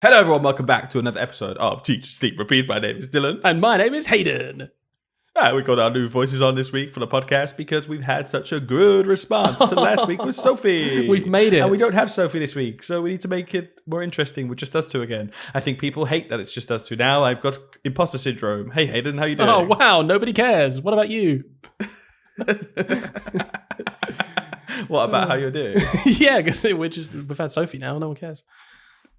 Hello everyone, welcome back to another episode of Teach, Sleep, Repeat. My name is Dylan. And my name is Hayden. We got our new voices on this week for the podcast because we've had such a good response to last week with Sophie. We've made it. And we don't have Sophie this week, so we need to make it more interesting with just us two again. I think people hate that it's just us two now. I've got imposter syndrome. Hey Hayden, how you doing? Oh wow, nobody cares. What about you? What about how you're doing? Yeah, because we've had Sophie now, no one cares.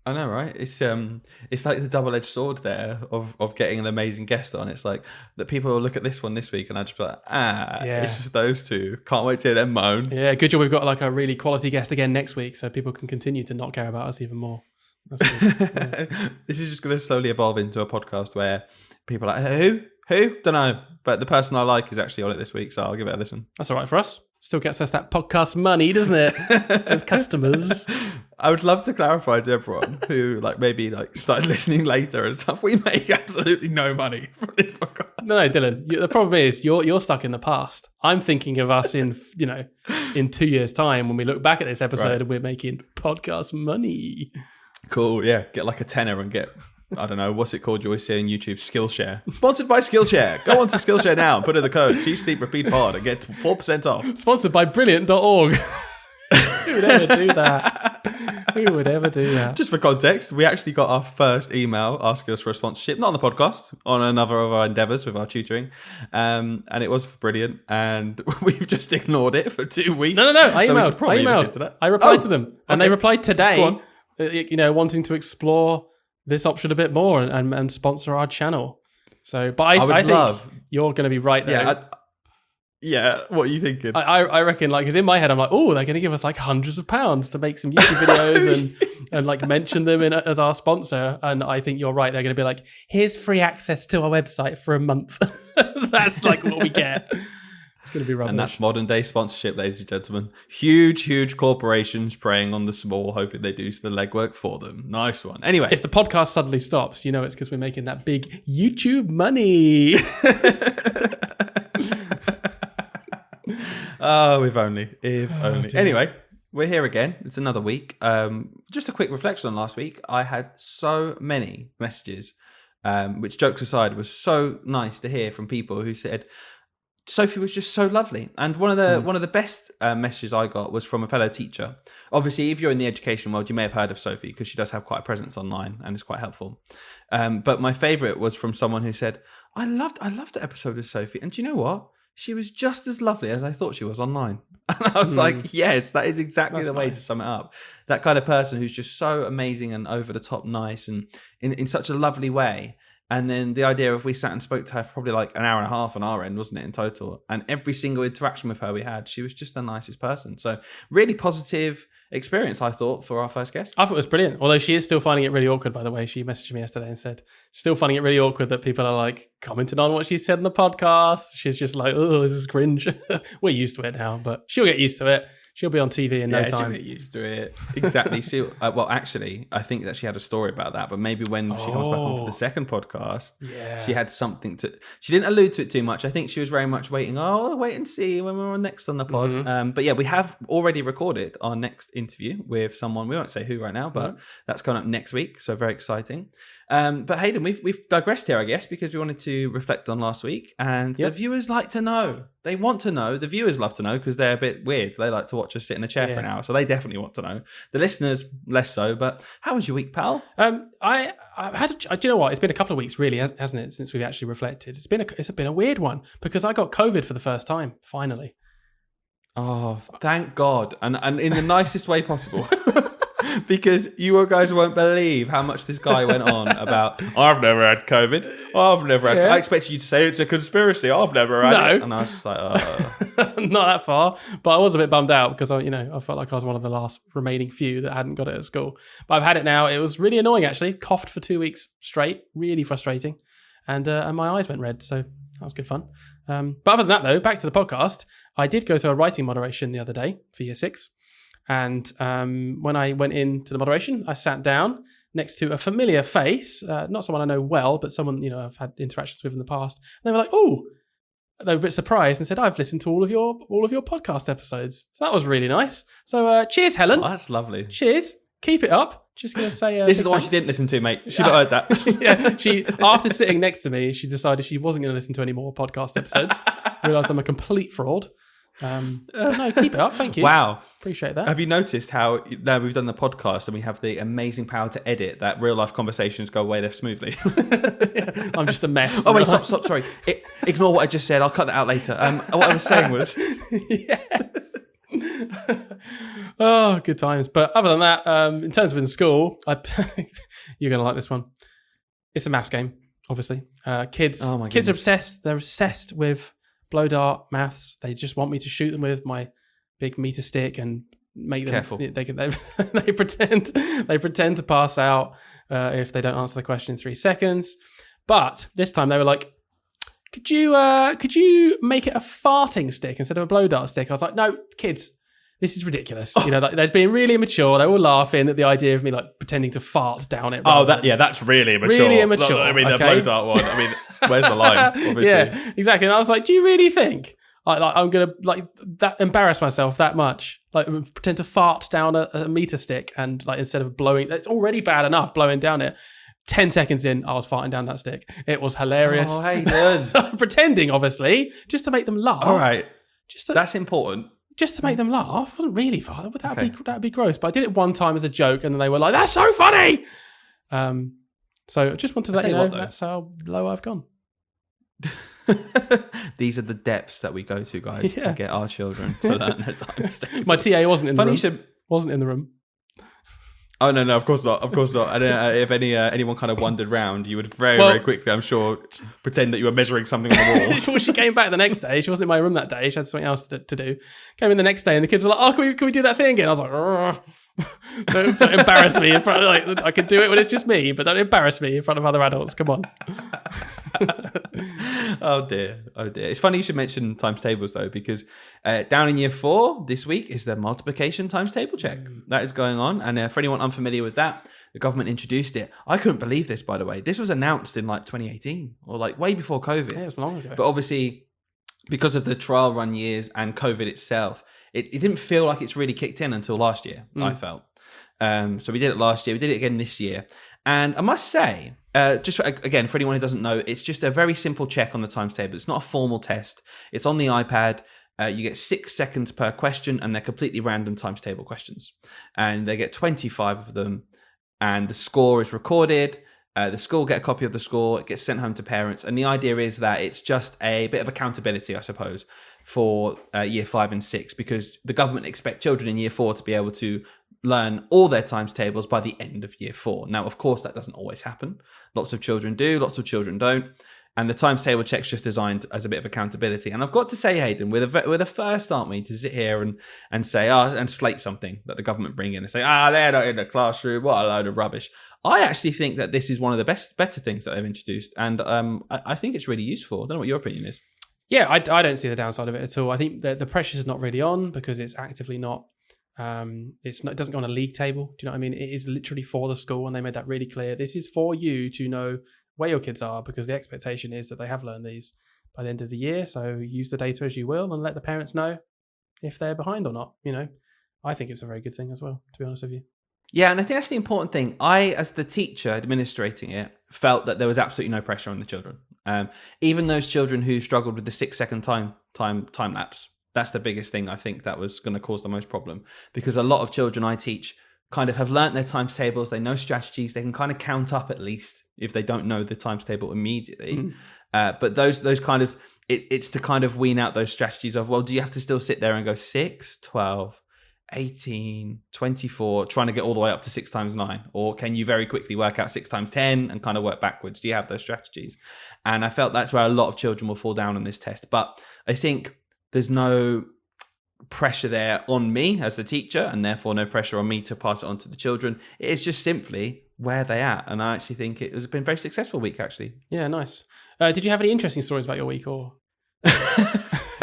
I know, right? It's like the double-edged sword there of getting an amazing guest on. It's like that people will look at this one this week and I just be like, It's just those two. Can't wait to hear them moan. Yeah, good job we've got like a really quality guest again next week so people can continue to not care about us even more. That's good. Yeah. This is just going to slowly evolve into a podcast where people are like, who? Don't know. But the person I like is actually on it this week, so I'll give it a listen. That's all right for us. Still gets us that podcast money, doesn't it? Those customers. I would love to clarify to everyone who maybe started listening later and stuff. We make absolutely no money from this podcast. No, Dylan. The problem is you're stuck in the past. I'm thinking of us in 2 years' time when we look back at this episode and we're making podcast money. Cool. Yeah. Get like a tenner and get, I don't know, what's it called? You always say on YouTube, Skillshare. Sponsored by Skillshare. Go on to Skillshare now and put in the code Teach, Sleep, Repeat Pod and get 4% off. Sponsored by Brilliant.org. Who would ever do that? Who would ever do that? Just for context, we actually got our first email asking us for a sponsorship, not on the podcast, on another of our endeavours with our tutoring. And it was for Brilliant. And we've just ignored it for 2 weeks. No. I emailed. I replied to them. And they replied today, wanting to explore this option a bit more and sponsor our channel. So, but I think you're going to be right there. Yeah, what are you thinking? I reckon, because in my head, I'm like, oh, they're going to give us hundreds of pounds to make some YouTube videos and mention them as our sponsor. And I think you're right. They're going to be like, here's free access to our website for a month. That's what we get. It's going to be rubbish. And that's modern day sponsorship, ladies and gentlemen. Huge corporations preying on the small, hoping they do the legwork for them. Nice one. Anyway. If the podcast suddenly stops, it's because we're making that big YouTube money. Oh, if only. Dear. Anyway, we're here again. It's another week. Just a quick reflection on last week. I had so many messages, which, jokes aside, was so nice to hear from people who said Sophie was just so lovely. And one of the best messages I got was from a fellow teacher. Obviously, if you're in the education world, you may have heard of Sophie because she does have quite a presence online and is quite helpful. But my favourite was from someone who said, I loved the episode with Sophie. And do you know what? She was just as lovely as I thought she was online. And I was like, yes, that is exactly the way to sum it up. That kind of person who's just so amazing and over the top nice and in such a lovely way. And then the idea of we sat and spoke to her for probably an hour and a half on our end, wasn't it, in total? And every single interaction with her we had, she was just the nicest person. So really positive experience, I thought, for our first guest. I thought it was brilliant. Although she is still finding it really awkward, by the way. She messaged me yesterday and said she's still finding it really awkward that people are commenting on what she said in the podcast. She's just like, oh, this is cringe. We're used to it now, but she'll get used to it. She'll be on TV in no time. She'll get used to it. Exactly. Actually, I think that she had a story about that, but maybe when she comes back on for the second podcast, she had something to... She didn't allude to it too much. I think she was very much waiting, wait and see when we're on next on the pod. Mm-hmm. But yeah, we have already recorded our next interview with someone. We won't say who right now, but that's coming up next week, so very exciting. But Hayden, we've digressed here, I guess, because we wanted to reflect on last week, and the viewers like to know. They want to know. The viewers love to know because they're a bit weird. They like to watch us sit in a chair for an hour, so they definitely want to know. The listeners less so. But how was your week, pal? I had. Do you know what? It's been a couple of weeks, really, hasn't it, since we've actually reflected? It's been a weird one because I got COVID for the first time. Finally. Oh, thank God, and in the nicest way possible. Because you guys won't believe how much this guy went on about, I've never had COVID. I expected you to say it's a conspiracy. I've never had it. And I was just like, Not that far. But I was a bit bummed out because I felt like I was one of the last remaining few that hadn't got it at school. But I've had it now. It was really annoying, actually. Coughed for 2 weeks straight. Really frustrating. And my eyes went red. So that was good fun. But other than that, though, back to the podcast. I did go to a writing moderation the other day for year 6. And when I went into the moderation, I sat down next to a familiar face, not someone I know well, but someone I've had interactions with in the past. And they were like, "Oh," they were a bit surprised and said, "I've listened to all of your podcast episodes." So that was really nice. So cheers, Helen. Oh, that's lovely. Cheers. Keep it up. Just going to say... this is the one she didn't listen to, mate. She not heard that. Yeah, she, after sitting next to me, she decided she wasn't going to listen to any more podcast episodes. Realised I'm a complete fraud. But no, keep it up. Thank you. Wow. Appreciate that. Have you noticed how now we've done the podcast and we have the amazing power to edit that real life conversations go away there smoothly? Yeah, I'm just a mess. Oh, wait, stop. Sorry. Ignore what I just said. I'll cut that out later. What I was saying was... Yeah. Oh, good times. But other than that, in terms of in school, you're going to like this one. It's a maths game, obviously. Kids are obsessed. They're obsessed with blow dart maths. They just want me to shoot them with my big meter stick and make them... Careful. They pretend to pass out if they don't answer the question in 3 seconds. But this time they were like, could you make it a farting stick instead of a blow dart stick? I was like, no, kids, this is ridiculous. You know, like, they're being really immature. They were laughing at the idea of me like pretending to fart down it. That's really immature. Really immature. I mean, okay? the blow dart one. I mean, where's the line? Obviously. Yeah, exactly. And I was like, do you really think I'm gonna like that embarrass myself that much? Like pretend to fart down a meter stick and like instead of blowing, it's already bad enough blowing down it. 10 seconds in, I was farting down that stick. It was hilarious. Oh, hey, dude. Pretending, obviously, just to make them laugh. All right. That's important. Just to make them laugh. It wasn't really fun. That'd be gross. But I did it one time as a joke, and then they were like, "That's so funny." So I just wanted to let you know that's how low I've gone. These are the depths that we go to, guys, to get our children to learn their times tables. My TA wasn't in the room. Wasn't in the room. Oh no, of course not. Of course not. I don't know if anyone kind of wandered round, you would very quickly, I'm sure, pretend that you were measuring something on the wall. Well, she came back the next day. She wasn't in my room that day. She had something else to do. Came in the next day, and the kids were like, "Oh, can we do that thing again?" I was like, don't embarrass me in front of, like, I could do it when it's just me, but don't embarrass me in front of other adults. Come on. Oh dear. It's funny you should mention times tables though, because down in year 4 this week is the multiplication times table check that is going on. And for anyone unfamiliar with that, the government introduced it. I couldn't believe this, by the way. This was announced in like 2018 or like way before COVID. Yeah, it was long ago. But obviously, because of the trial run years and COVID itself, it didn't feel like it's really kicked in until last year, I felt. So we did it last year. We did it again this year. And I must say, again, for anyone who doesn't know, it's just a very simple check on the times table. It's not a formal test. It's on the iPad. You get 6 seconds per question, and they're completely random times table questions. And they get 25 of them, and the score is recorded. The school get a copy of the score. It gets sent home to parents. And the idea is that it's just a bit of accountability, I suppose, for year 5 and 6, because the government expect children in year 4 to be able to learn all their times tables by the end of year 4. Now, of course, that doesn't always happen. Lots of children do, lots of children don't. And the times table check's just designed as a bit of accountability. And I've got to say, Hayden, we're the first, aren't we, to sit here and say, and slate something that the government bring in and say, they're not in the classroom, what a load of rubbish. I actually think that this is one of the better things that they've introduced. And I think it's really useful. I don't know what your opinion is. Yeah, I don't see the downside of it at all. I think that the pressure is not really on because it's actively not. It doesn't go on a league table. Do you know what I mean? It is literally for the school, and they made that really clear. This is for you to know where your kids are, because the expectation is that they have learned these by the end of the year. So use the data as you will, and let the parents know if they're behind or not. You know, I think it's a very good thing as well, to be honest with you. Yeah, and I think that's the important thing. I, as the teacher administrating it, felt that there was absolutely no pressure on the children. Even those children who struggled with the 6 second time lapse. That's the biggest thing I think that was going to cause the most problem, because a lot of children I teach kind of have learnt their times tables. They know strategies. They can kind of count up at least if they don't know the times table immediately. But those kind of, it's to kind of wean out those strategies of, well, do you have to still sit there and go 6, 12, 18, 24, trying to get all the way up to 6 times 9? Or can you very quickly work out 6 times 10 and kind of work backwards? Do you have those strategies? And I felt that's where a lot of children will fall down on this test. But I think there's no pressure there on me as the teacher, and therefore no pressure on me to pass it on to the children. It is just simply where they're at. And I actually think it has been a very successful week, actually. Yeah, nice. Did you have any interesting stories about your week, or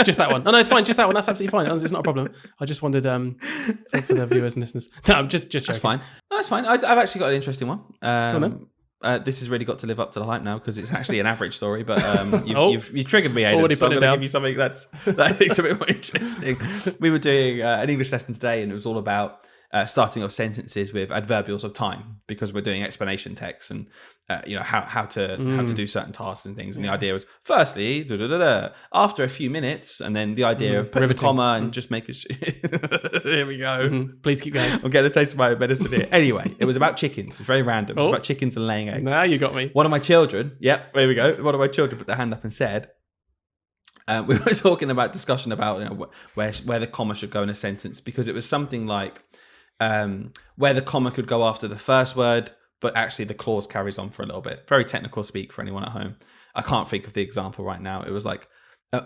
just that one? Oh, no, it's fine. Just that one. That's absolutely fine. It's not a problem. I just wondered for the viewers and listeners. No, I'm just joking. That's fine. No, that's fine. I've actually got an interesting one. Go on, then. This has really got to live up to the hype now, because it's actually an average story, but you've triggered me, Aidan, so I'm going to give you something that I think's a bit more interesting. We were doing an English lesson today, and it was all about starting off sentences with adverbials of time because we're doing explanation text and how to do certain tasks and things. And the idea was firstly after a few minutes, and then the idea of putting a comma and just making here we go. Please keep going. I'm getting a taste of my own medicine here. Anyway, it was about chickens. It's very random. It was about chickens and laying eggs. Now you got me. One of my children, there we go. One of my children put their hand up and said, we were talking about discussion about where the comma should go in a sentence, because it was something like where the comma could go after the first word, but actually the clause carries on for a little bit. Very technical speak for anyone at home. I can't think of the example right now. It was like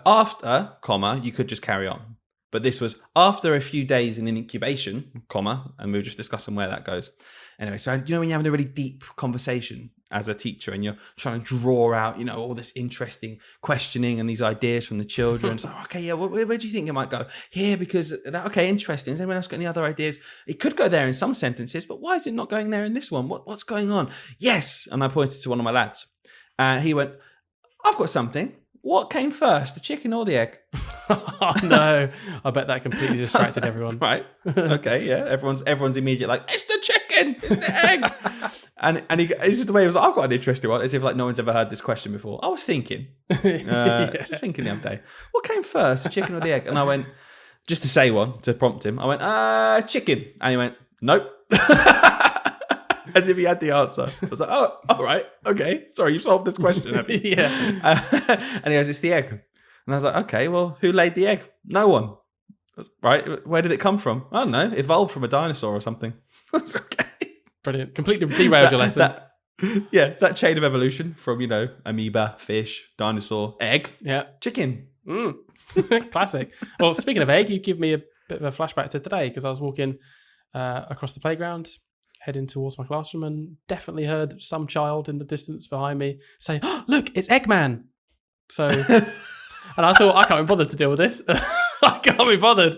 after comma, you could just carry on. But this was after a few days in an incubation, comma, and we were just discussing where that goes. Anyway, so when you're having a really deep conversation as a teacher and you're trying to draw out, all this interesting questioning and these ideas from the children. So, okay, yeah, where do you think it might go? Here, because that, okay, interesting. Has anyone else got any other ideas? It could go there in some sentences, but why is it not going there in this one? What's going on? Yes. And I pointed to one of my lads and he went, I've got something. What came first, the chicken or the egg? Oh, no. I bet that completely distracted everyone. Right. Okay, yeah. Everyone's immediately like, it's the chicken, it's the egg. and it's just the way he was like, I've got an interesting one, as if like no one's ever heard this question before. I was thinking, just thinking the other day, what came first, the chicken or the egg? And I went, just to say one, to prompt him, I went, chicken. And he went, nope. As if he had the answer. I was like, oh, all right, okay. Sorry, you've solved this question, have you? Yeah. And he goes, it's the egg. And I was like, okay, well, who laid the egg? No one. Right? Where did it come from? I don't know. Evolved from a dinosaur or something. That's okay. Brilliant. Completely derailed your lesson. That chain of evolution from, amoeba, fish, dinosaur, egg, chicken. Classic. Well, speaking of egg, you give me a bit of a flashback to today, because I was walking across the playground, heading towards my classroom, and definitely heard some child in the distance behind me say, oh, look, it's Eggman. So, and I thought, I can't be bothered to deal with this. I can't be bothered.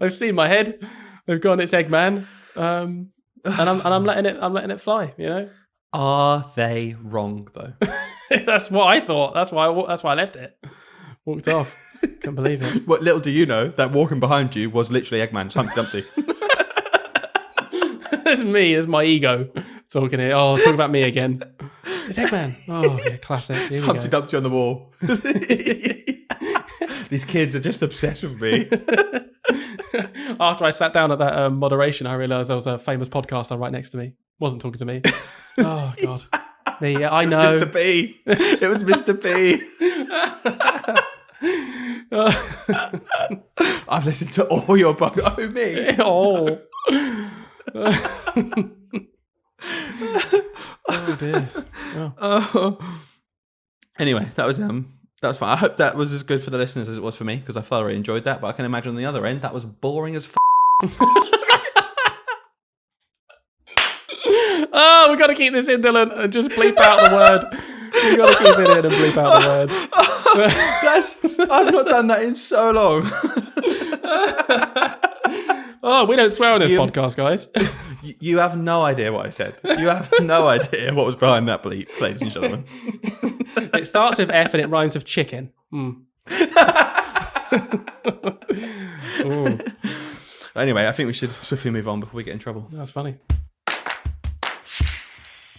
I've seen my head. They've gone, it's Eggman. And I'm letting it fly, Are they wrong though? That's what I thought. That's why I left it. Walked off. Can't believe it. What little do you know that walking behind you was literally Eggman, Humpty Dumpty. It's me. It's my ego talking here. Oh, talking about me again. It's Eggman. Oh, yeah, classic. Here Humpty Dumpty on the wall. These kids are just obsessed with me. After I sat down at that moderation, I realised there was a famous podcaster right next to me. Wasn't talking to me. Oh, God. Me, yeah, I know. Mr. P. It was Mr. P. I've listened to all your podcasts. Oh, me. Oh. Oh dear. Oh. Anyway, that was fun. I hope that was as good for the listeners as it was for me, because I thoroughly enjoyed that. But I can imagine on the other end that was boring as Oh, we got to keep this in, Dylan, and just bleep out the word. We got to keep it in and bleep out the word. I've not done that in so long. Oh, we don't swear on this podcast, guys. You have no idea what I said. You have no idea what was behind that bleep, ladies and gentlemen. It starts with F and it rhymes with chicken. Anyway, I think we should swiftly move on before we get in trouble. That's funny.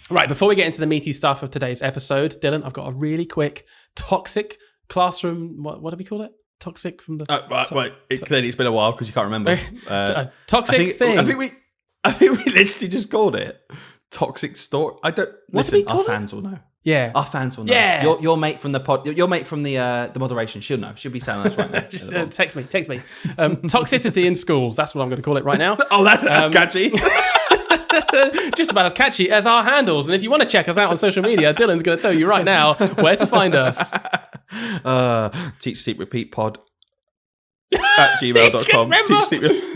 Right, before we get into the meaty stuff of today's episode, Dylan, I've got a really quick toxic classroom. What do we call it? Toxic from the clearly it's been a while because you can't remember. Toxic thing. I think we literally just called it toxic story. I don't. Listen, our fans will know. Yeah, our fans will know. Yeah, your mate from the pod, your mate from the moderation, she'll know. She'll be telling us right now. Just text me. Toxicity in schools. That's what I'm going to call it right now. Oh, that's catchy. Just about as catchy as our handles. And if you want to check us out on social media, Dylan's going to tell you right now where to find us. teachsleeprepeatpod at gmail.com.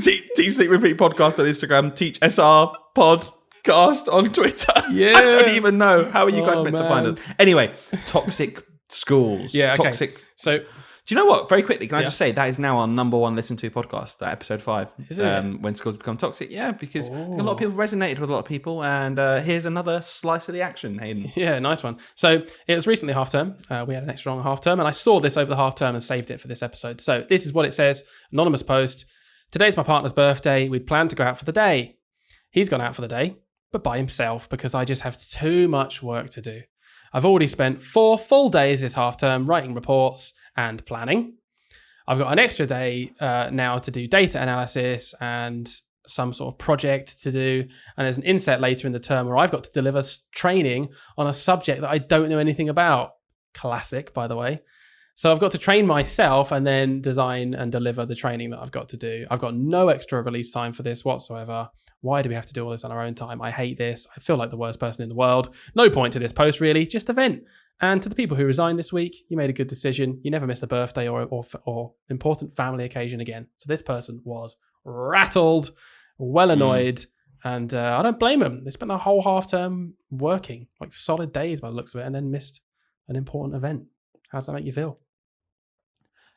Teach Sleep Repeat Podcast on Instagram. Teach SR Podcast on Twitter. Yeah. I don't even know. How are you guys meant to find us? Anyway, toxic schools. Yeah, okay. Toxic. So, do you know what? Very quickly, can I just say that is now our number one listened to podcast, that episode 5. Is it? When schools become toxic. Yeah, because a lot of people resonated with a lot of people. And here's another slice of the action, Hayden. Yeah, nice one. So it was recently half term. We had an extra long half term, and I saw this over the half term and saved it for this episode. So this is what it says. Anonymous post. Today's my partner's birthday. We'd planned to go out for the day. He's gone out for the day, but by himself because I just have too much work to do. I've already spent 4 full days this half term writing reports and planning. I've got an extra day now to do data analysis and some sort of project to do. And there's an inset later in the term where I've got to deliver training on a subject that I don't know anything about. Classic, by the way. So I've got to train myself and then design and deliver the training that I've got to do. I've got no extra release time for this whatsoever. Why do we have to do all this on our own time? I hate this. I feel like the worst person in the world. No point to this post, really. Just a vent. And to the people who resigned this week, you made a good decision. You never missed a birthday or important family occasion again. So this person was rattled, well annoyed, and I don't blame them. They spent the whole half term working, like solid days by the looks of it, and then missed an important event. How does that make you feel?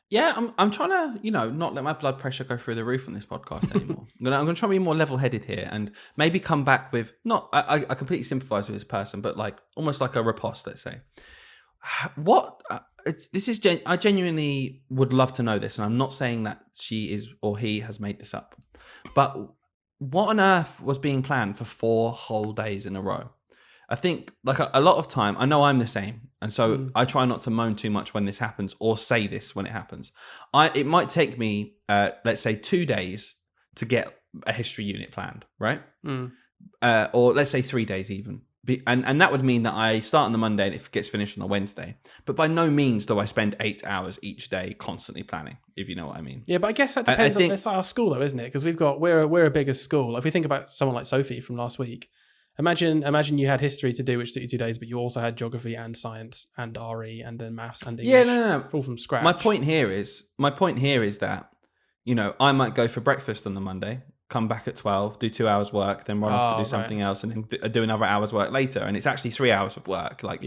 Yeah, I'm trying to, not let my blood pressure go through the roof on this podcast anymore. I'm gonna try to be more level-headed here and maybe come back with I completely sympathise with this person, but like almost like a riposte, let's say. I genuinely would love to know this, and I'm not saying that she is or he has made this up, but what on earth was being planned for 4 whole days in a row? I think like a lot of time, I know I'm the same. And so I try not to moan too much when this happens or say this when it happens. It might take me, let's say 2 days to get a history unit planned, right? Or let's say 3 days even. And that would mean that I start on the Monday and it gets finished on the Wednesday. But by no means do I spend 8 hours each day constantly planning, if you know what I mean. Yeah, but I guess that depends on it's like our school though, isn't it? Because we're a bigger school. If we think about someone like Sophie from last week, Imagine you had history to do, which took you 2 days, but you also had geography and science and RE and then maths and English. Yeah, no. All from scratch. My point here is that, I might go for breakfast on the Monday, come back at 12, do 2 hours work, then run off to do something else, and then do another hour's work later. And it's actually 3 hours of work. But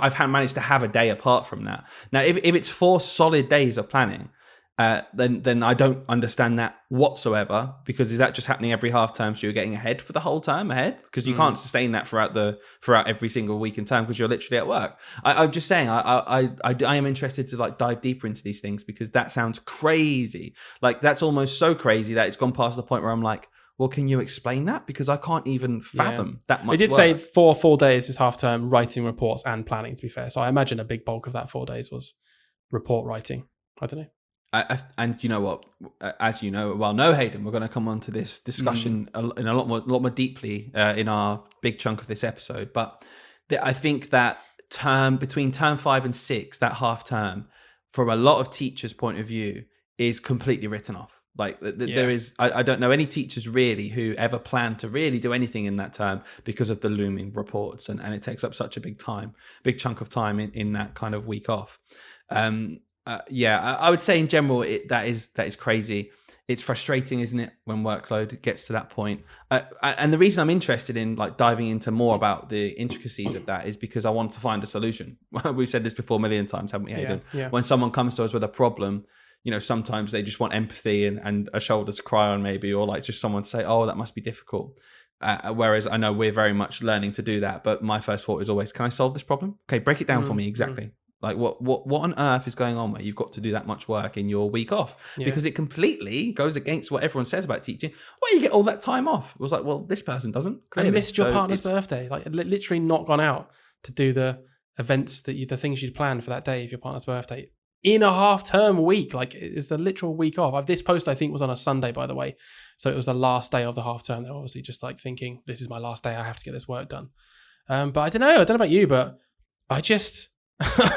I've managed to have a day apart from that. Now, if it's 4 solid days of planning, then I don't understand that whatsoever, because is that just happening every half term so you're getting ahead for the whole term ahead? Because you can't sustain that throughout every single week in term because you're literally at work. I'm just saying I am interested to like dive deeper into these things, because that sounds crazy. Like that's almost so crazy that it's gone past the point where I'm like, well, can you explain that? Because I can't even fathom that much. We did say 4 full days this half term writing reports and planning, to be fair. So I imagine a big bulk of that 4 days was report writing. I don't know. And you know what? As you know, Hayden, we're going to come on to this discussion in a lot more deeply in our big chunk of this episode. But I think that between term 5 and 6, that half term, from a lot of teachers' point of view, is completely written off. Like there is, I don't know any teachers really who ever plan to really do anything in that term because of the looming reports, and it takes up such a big chunk of time in that kind of week off. I would say in general that is crazy. It's frustrating, isn't it, when workload gets to that point? And the reason I'm interested in like diving into more about the intricacies of that is because I want to find a solution. We've said this before a million times, haven't we, Hayden? Yeah. When someone comes to us with a problem, sometimes they just want empathy and a shoulder to cry on, maybe, or like just someone to say, "Oh, that must be difficult." Whereas I know we're very much learning to do that. But my first thought is always, "Can I solve this problem? Okay, break it down for me exactly." Like what on earth is going on where you've got to do that much work in your week off? Because it completely goes against what everyone says about teaching. Why do you get all that time off? It was like, well, this person doesn't. Clearly. I missed your partner's birthday. Like literally not gone out to do the events the things you'd planned for that day of your partner's birthday in a half-term week. Like it's the literal week off. This post I think was on a Sunday, by the way, so it was the last day of the half-term. They're obviously just like thinking, this is my last day. I have to get this work done. But I don't know about you, but I just.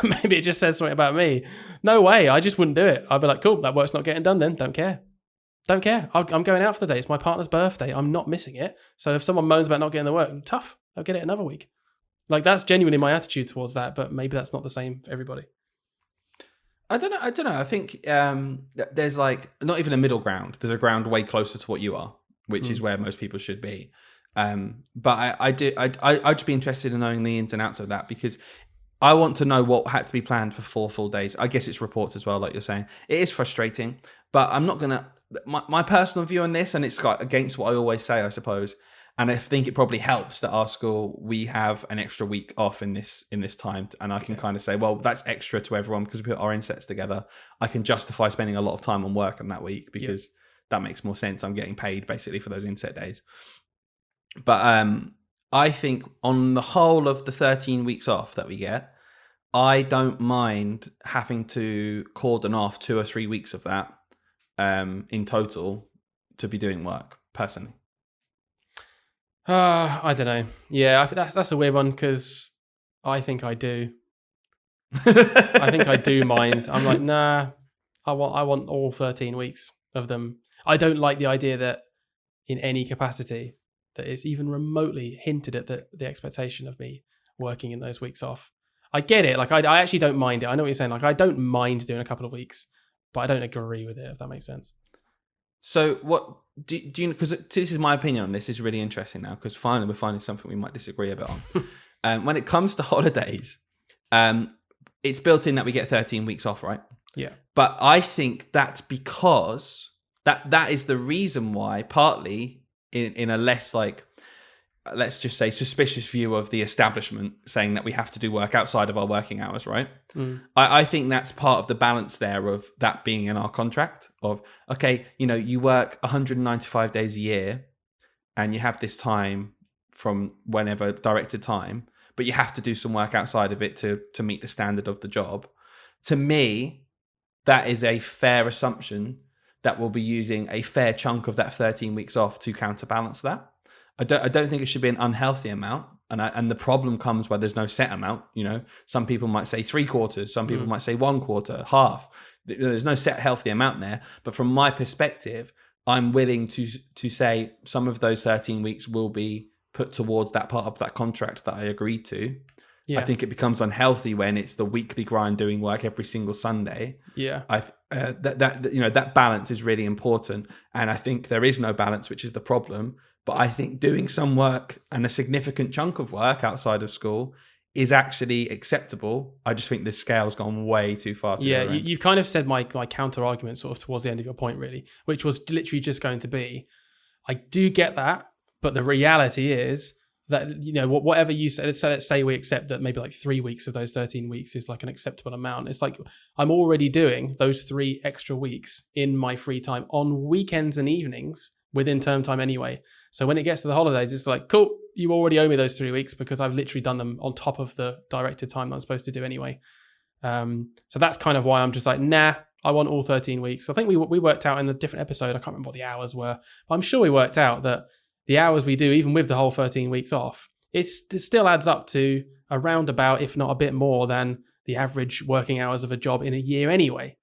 Maybe it just says something about me. No way. I just wouldn't do it. I'd be like, cool, that work's not getting done then. Don't care. I'm going out for the day. It's my partner's birthday. I'm not missing it. So if someone moans about not getting the work, tough. I'll get it another week. Like that's genuinely my attitude towards that, but maybe that's not the same for everybody. I don't know. I think there's like not even a middle ground. There's a ground way closer to what you are, which is where most people should be. But I'd just be interested in knowing the ins and outs of that, because I want to know what had to be planned for 4 full days. I guess it's reports as well, like you're saying. It is frustrating, but I'm not going to... My personal view on this, and it's like against what I always say, I suppose, and I think it probably helps that our school, we have an extra week off in this time, and I can kind of say, well, that's extra to everyone because we put our insets together. I can justify spending a lot of time on work on that week because that makes more sense. I'm getting paid basically for those inset days. But I think on the whole of the 13 weeks off that we get, I don't mind having to cordon off 2 or 3 weeks of that in total to be doing work personally. I don't know. Yeah, that's a weird one because I think I do. I think I do mind. I'm like, nah, I want all 13 weeks of them. I don't like the idea that in any capacity that it's even remotely hinted at the expectation of me working in those weeks off. I get it. Like, I actually don't mind it. I know what you're saying. Like, I don't mind doing a couple of weeks, but I don't agree with it, if that makes sense. So what do you, because this is my opinion on this. This is really interesting now, because finally we're finding something we might disagree a bit on. When it comes to holidays, it's built in that we get 13 weeks off, right? Yeah. But I think that's because that is the reason why, partly in a less, like, let's just say, suspicious view of the establishment, saying that we have to do work outside of our working hours, right? I think that's part of the balance there of that being in our contract of, okay, you work 195 days a year and you have this time from whenever directed time, but you have to do some work outside of it to meet the standard of the job. To me, that is a fair assumption that we'll be using a fair chunk of that 13 weeks off to counterbalance that. I don't think it should be an unhealthy amount. And the problem comes where there's no set amount. Some people might say 3/4, some people might say 1/4, half. There's no set healthy amount there. But from my perspective, I'm willing to say some of those 13 weeks will be put towards that part of that contract that I agreed to. Yeah. I think it becomes unhealthy when it's the weekly grind doing work every single Sunday. Yeah. That balance is really important. And I think there is no balance, which is the problem. But I think doing some work and a significant chunk of work outside of school is actually acceptable. I just think this scale's gone way too far. You've kind of said my counter argument sort of towards the end of your point, really, which was literally just going to be, I do get that, but the reality is that, whatever you say, let's say we accept that maybe like 3 weeks of those 13 weeks is like an acceptable amount. It's like I'm already doing those 3 extra weeks in my free time on weekends and evenings within term time anyway. So when it gets to the holidays, it's like, cool, you already owe me those 3 weeks because I've literally done them on top of the directed time that I'm supposed to do anyway. So that's kind of why I'm just like, nah, I want all 13 weeks. I think we worked out in a different episode, I can't remember what the hours were, but I'm sure we worked out that the hours we do, even with the whole 13 weeks off, it still adds up to around about, if not a bit more than the average working hours of a job in a year anyway.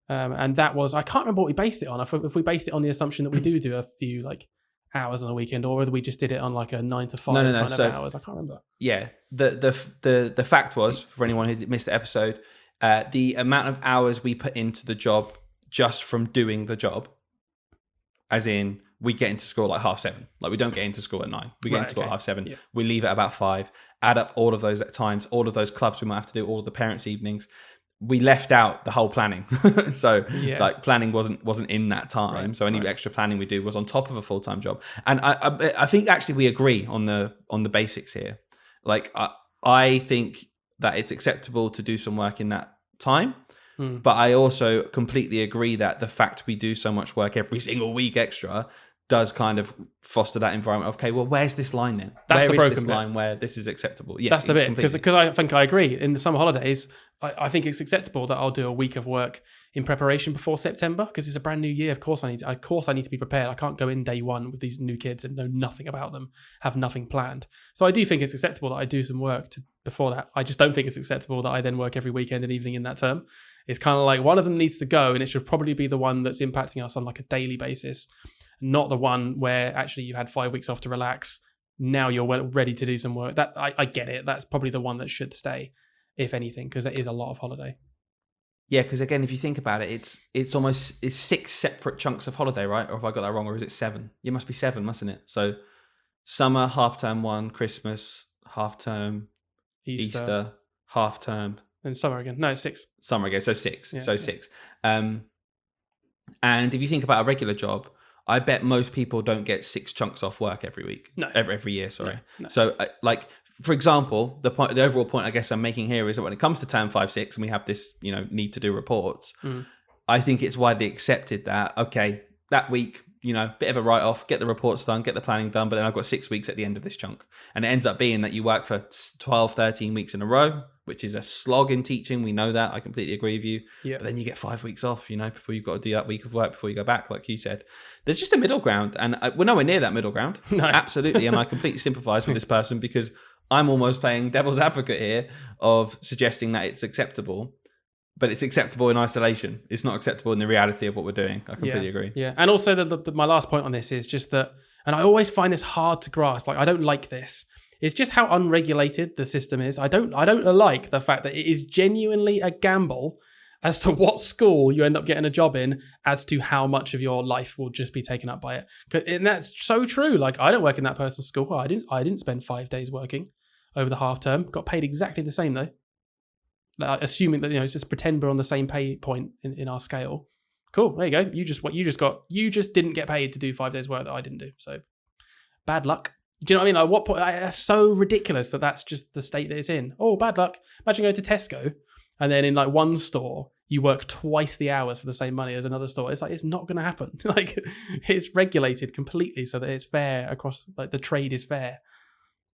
And that was, I can't remember what we based it on. If we based it on the for we do a few like hours on the weekend, or whether we just did it on like a 9 to 5 kind of hours. I can't remember. Yeah. The fact was, for anyone who missed the episode, the amount of hours we put into the job just from doing the job, as in we get into school like 7:30. Like, we don't get into school at 9. We get into school at 7:30. Yeah. We leave at about 5. Add up all of those times, all of those clubs we might have to do, all of the parents' evenings. We left out the whole planning. So like planning wasn't in that time. Right, so any extra planning we do was on top of a full-time job. And I think actually we agree on the basics here. Like, I think that it's acceptable to do some work in that time. But I also completely agree that the fact we do so much work every single week extra does kind of foster that environment of, okay, well, where's this line then? That's the broken this bit. Line where this is acceptable? Yeah, that's the bit, because I think I agree. In the summer holidays, I think it's acceptable that I'll do a week of work in preparation before September, because it's a brand new year. Of course I need to be prepared. I can't go in day one with these new kids and know nothing about them, have nothing planned. So I do think it's acceptable that I do some work before that. I just don't think it's acceptable that I then work every weekend and evening in that term. It's kind of like one of them needs to go, and it should probably be the one that's impacting us on like a daily basis, not the one where actually you had 5 weeks off to relax. Now you're ready to do some work. That I get it. That's probably the one that should stay, if anything, because there is a lot of holiday. Yeah, because again, if you think about it, it's 6 separate chunks of holiday, right? Or have I got that wrong, or is it 7? It must be 7, mustn't it? So summer, half term 1, Christmas, half term, Easter, half term. And summer again. No, it's 6. Summer again. So 6. Yeah, so 6. And if you think about a regular job, I bet most people don't get 6 chunks off work every week. No. Every year, sorry. No. So like, for example, the overall point I guess I'm making here is that when it comes to term 5, 6, and we have this, need to do reports, I think it's widely accepted that, okay, that week, bit of a write-off, get the reports done, get the planning done, but then I've got 6 weeks at the end of this chunk. And it ends up being that you work for 12, 13 weeks in a row, which is a slog in teaching. We know that. I completely agree with you. Yeah. But then you get 5 weeks off, before you've got to do that week of work before you go back, like you said. There's just a middle ground, and we're nowhere near that middle ground. No. Absolutely. And I completely sympathize with this person because I'm almost playing devil's advocate here of suggesting that it's acceptable. But it's acceptable in isolation. It's not acceptable in the reality of what we're doing. I completely agree. Yeah. And also my last point on this is just that, and I always find this hard to grasp. Like, I don't like this. It's just how unregulated the system is. I don't like the fact that it is genuinely a gamble as to what school you end up getting a job in, as to how much of your life will just be taken up by it. And that's so true. Like, I don't work in that person's school. I didn't spend 5 days working over the half term. Got paid exactly the same though. Assuming that it's just pretend we're on the same pay point in our scale. Cool, there you go. You just didn't get paid to do 5 days work that I didn't do. So bad luck. Do you know what I mean? Like, what point? That's so ridiculous that's just the state that it's in. Oh, bad luck. Imagine going to Tesco and then in like one store you work twice the hours for the same money as another store. It's like, it's not going to happen. Like, it's regulated completely so that it's fair across. Like, the trade is fair.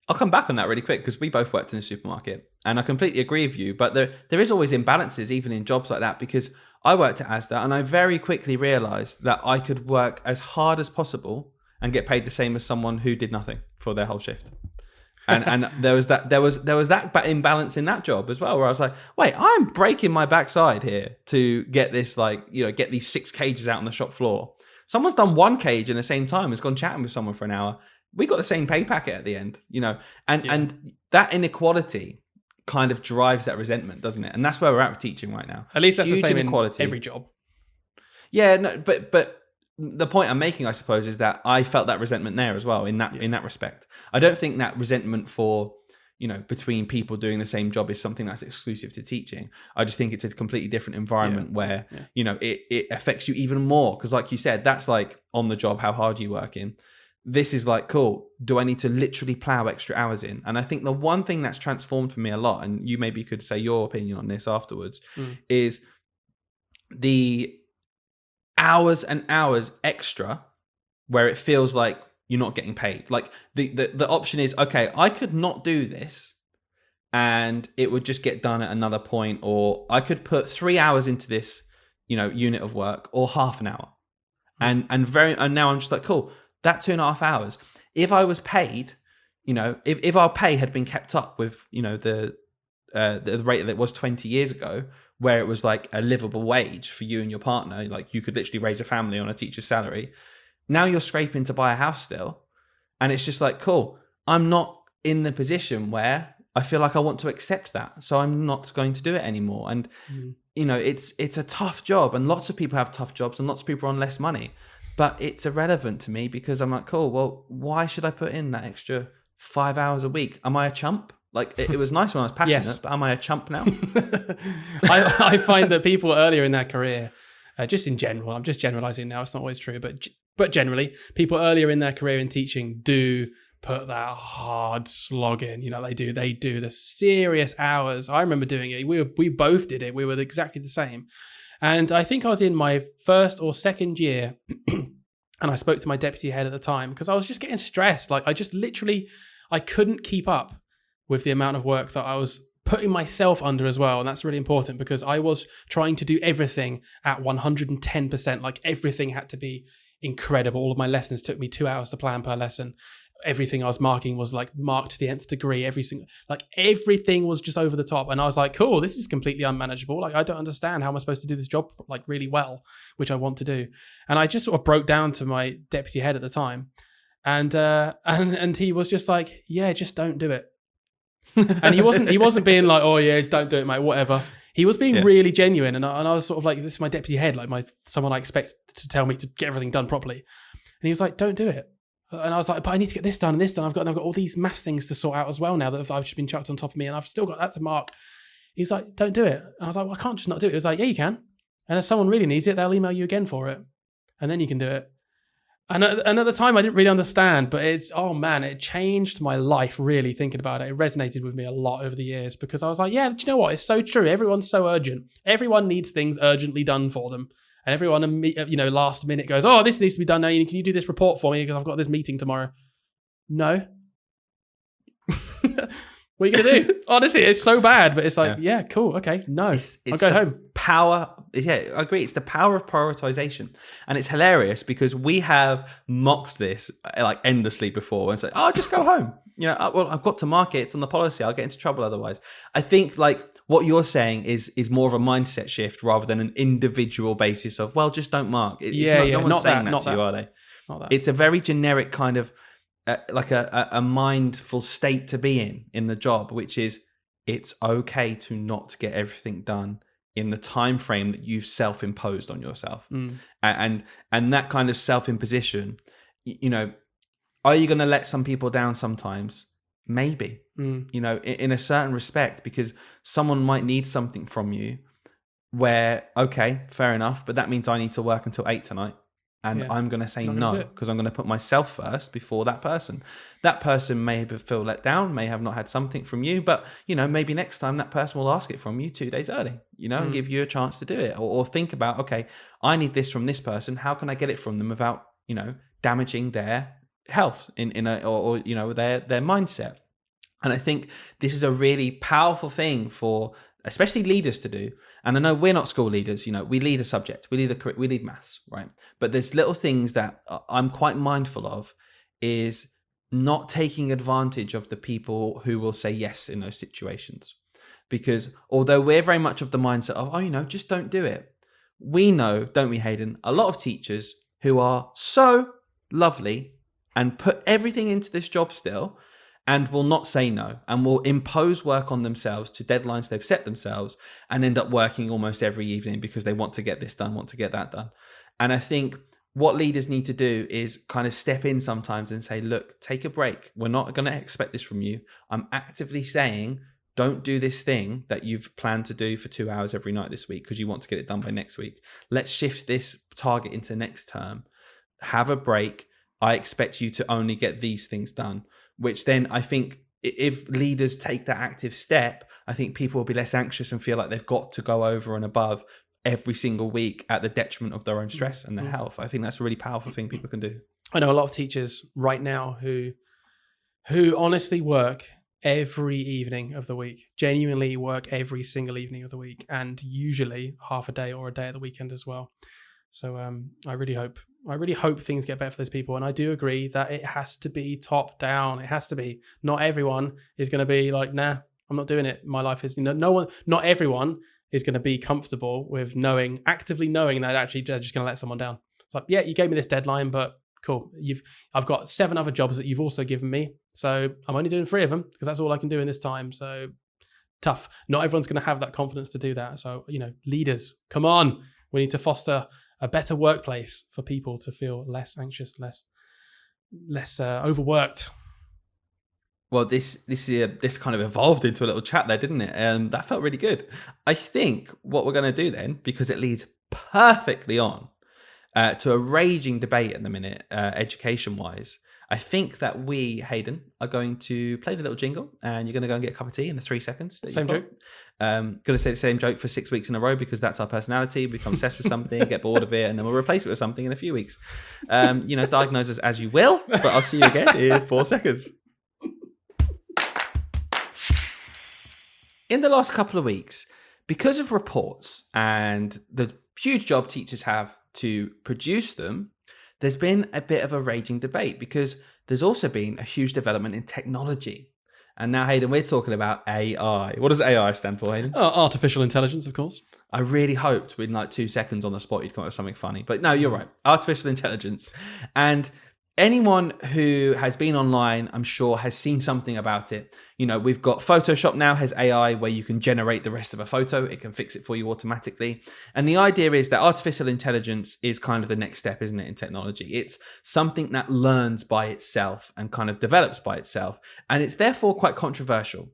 I'll come back on that really quick because we both worked in a supermarket and I completely agree with you. But there is always imbalances even in jobs like that, because I worked at Asda and I very quickly realized that I could work as hard as possible and get paid the same as someone who did nothing for their whole shift. And there was that imbalance in that job as well, where I was like, wait, I'm breaking my backside here to get this, get these 6 cages out on the shop floor. Someone's done 1 cage in the same time, has gone chatting with someone for an hour. We got the same pay packet at the end, and that inequality kind of drives that resentment, doesn't it? And that's where we're at with teaching right now. At least that's Huge the same inequality. in every job. Yeah, no, but the point I'm making, I suppose, is that I felt that resentment there as well in that respect. I don't think that resentment for, between people doing the same job is something that's exclusive to teaching. I just think it's a completely different environment where, it affects you even more. Because like you said, that's like on the job, how hard you work in. This is like, cool, do I need to literally plow extra hours in? And I think the one thing that's transformed for me a lot, and you maybe could say your opinion on this afterwards, is the hours and hours extra where it feels like you're not getting paid. Like the option is, okay, I could not do this and it would just get done at another point, or I could put 3 hours into this, unit of work, or half an hour. And now I'm just like, cool, that 2.5 hours. If I was paid, if our pay had been kept up with, the rate that it was 20 years ago, where it was like a livable wage for you and your partner, like you could literally raise a family on a teacher's salary. Now you're scraping to buy a house still. And it's just like, cool, I'm not in the position where I feel like I want to accept that. So I'm not going to do it anymore. And, it's a tough job, and lots of people have tough jobs and lots of people are on less money. But it's irrelevant to me because I'm like, cool, well, why should I put in that extra 5 hours a week? Am I a chump? Like, it was nice when I was passionate, yes. But am I a chump now? I find that people earlier in their career, just in general, I'm just generalizing now, it's not always true, but generally, people earlier in their career in teaching do put that hard slog in. They do the serious hours. I remember doing it. We both did it. We were exactly the same. And I think I was in my first or second year and I spoke to my deputy head at the time because I was just getting stressed. Like, I couldn't keep up with the amount of work that I was putting myself under as well. And that's really important because I was trying to do everything at 110%. Like, everything had to be incredible. All of my lessons took me 2 hours to plan per lesson. Everything I was marking was like marked to the nth degree. Everything was just over the top. And I was like, cool, this is completely unmanageable. Like, I don't understand how am I supposed to do this job like really well, which I want to do. And I just sort of broke down to my deputy head at the time. And he was just like, yeah, just don't do it. And he wasn't being like, oh yeah, just don't do it, mate, whatever. He was being really genuine. And I was sort of like, this is my deputy head, like someone I expect to tell me to get everything done properly. And he was like, don't do it. And I was like, but I need to get this done and this done. I've got all these maths things to sort out as well now that I've just been chucked on top of me and I've still got that to mark. He's like, don't do it. And I was like, well, I can't just not do it. He was like, yeah, you can. And if someone really needs it, they'll email you again for it. And then you can do it. And at the time, I didn't really understand, but it changed my life really thinking about it. It resonated with me a lot over the years because I was like, yeah, do you know what? It's so true. Everyone's so urgent. Everyone needs things urgently done for them. and everyone, last minute goes, oh, this needs to be done now. Can you do this report for me because I've got this meeting tomorrow? No. What are you going to do? Honestly, it's so bad, but it's like, yeah cool, okay, no, I'll go home. Power, yeah, I agree. It's the power of prioritization. And it's hilarious because we have mocked this like endlessly before and say, oh, just go home. Well, I've got to mark it. It's on the policy. I'll get into trouble otherwise. I think like what you're saying is more of a mindset shift rather than an individual basis of, well, just don't mark. No one's saying that to you, are they? Not that. It's a very generic kind of like a mindful state to be in the job, which is it's okay to not get everything done in the time frame that you've self-imposed on yourself. And that kind of self-imposition, are you going to let some people down sometimes? Maybe, in a certain respect, because someone might need something from you where, okay, fair enough, but that means I need to work until 8 tonight. And I'm going to say no, because I'm going to put myself first before that person. That person may feel let down, may have not had something from you, but, maybe next time that person will ask it from you 2 days early, and give you a chance to do it. Or think about, okay, I need this from this person. How can I get it from them without, damaging their health or their mindset? And I think this is a really powerful thing for especially leaders to do. And I know we're not school leaders, we lead a subject, we lead maths, right? But there's little things that I'm quite mindful of is not taking advantage of the people who will say yes in those situations. Because although we're very much of the mindset of, just don't do it. We know, don't we, Hayden, a lot of teachers who are so lovely and put everything into this job still, and will not say no, and will impose work on themselves to deadlines they've set themselves, and end up working almost every evening because they want to get this done, want to get that done. And I think what leaders need to do is kind of step in sometimes and say, look, take a break. We're not going to expect this from you. I'm actively saying, don't do this thing that you've planned to do for 2 hours every night this week because you want to get it done by next week. Let's shift this target into next term. Have a break. I expect you to only get these things done. Which then I think if leaders take that active step, I think people will be less anxious and feel like they've got to go over and above every single week at the detriment of their own stress and their health. I think that's a really powerful thing people can do. I know a lot of teachers right now who honestly work every evening of the week, genuinely work every single evening of the week, and usually half a day or a day at the weekend as well. So I really hope things get better for those people. And I do agree that it has to be top down. It has to be. Not everyone is going to be like, nah, I'm not doing it. My life is, not everyone is going to be comfortable with actively knowing that actually they're just going to let someone down. It's like, yeah, you gave me this deadline, but cool. I've got 7 other jobs that you've also given me. So I'm only doing 3 of them because that's all I can do in this time. So tough. Not everyone's going to have that confidence to do that. So, leaders, come on. We need to foster a better workplace for people to feel less anxious, less overworked. Well, this kind of evolved into a little chat there, didn't it? That felt really good. I think what we're going to do then, because it leads perfectly on to a raging debate at the minute, education-wise, I think that we, Hayden, are going to play the little jingle, and you're going to go and get a cup of tea in the 3 seconds. Same joke. Going to say the same joke for 6 weeks in a row because that's our personality. We become obsessed with something, get bored of it, and then we'll replace it with something in a few weeks. Diagnose us as you will, but I'll see you again in 4 seconds. In the last couple of weeks, because of reports and the huge job teachers have to produce them, there's been a bit of a raging debate because there's also been a huge development in technology. And now, Hayden, we're talking about AI. What does AI stand for, Hayden? Artificial intelligence, of course. I really hoped within like 2 seconds on the spot you'd come up with something funny. But no, you're right. Artificial intelligence. And anyone who has been online, I'm sure, has seen something about it. We've got Photoshop now has AI where you can generate the rest of a photo. It can fix it for you automatically. And the idea is that artificial intelligence is kind of the next step, isn't it, in technology? It's something that learns by itself and kind of develops by itself. And it's therefore quite controversial,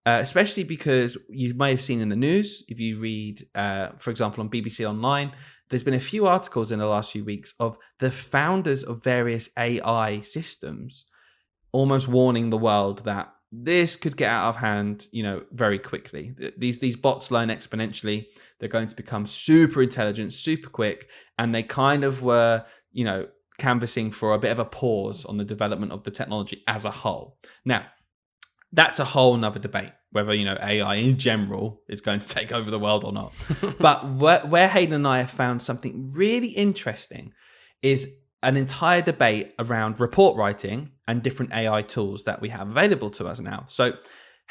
especially because you may have seen in the news, if you read, for example, on BBC Online, there's been a few articles in the last few weeks of the founders of various AI systems almost warning the world that this could get out of hand, very quickly. These bots learn exponentially. They're going to become super intelligent, super quick, and they kind of were, canvassing for a bit of a pause on the development of the technology as a whole. Now, that's a whole nother debate, whether, AI in general is going to take over the world or not. But where Hayden and I have found something really interesting is an entire debate around report writing and different AI tools that we have available to us now. So,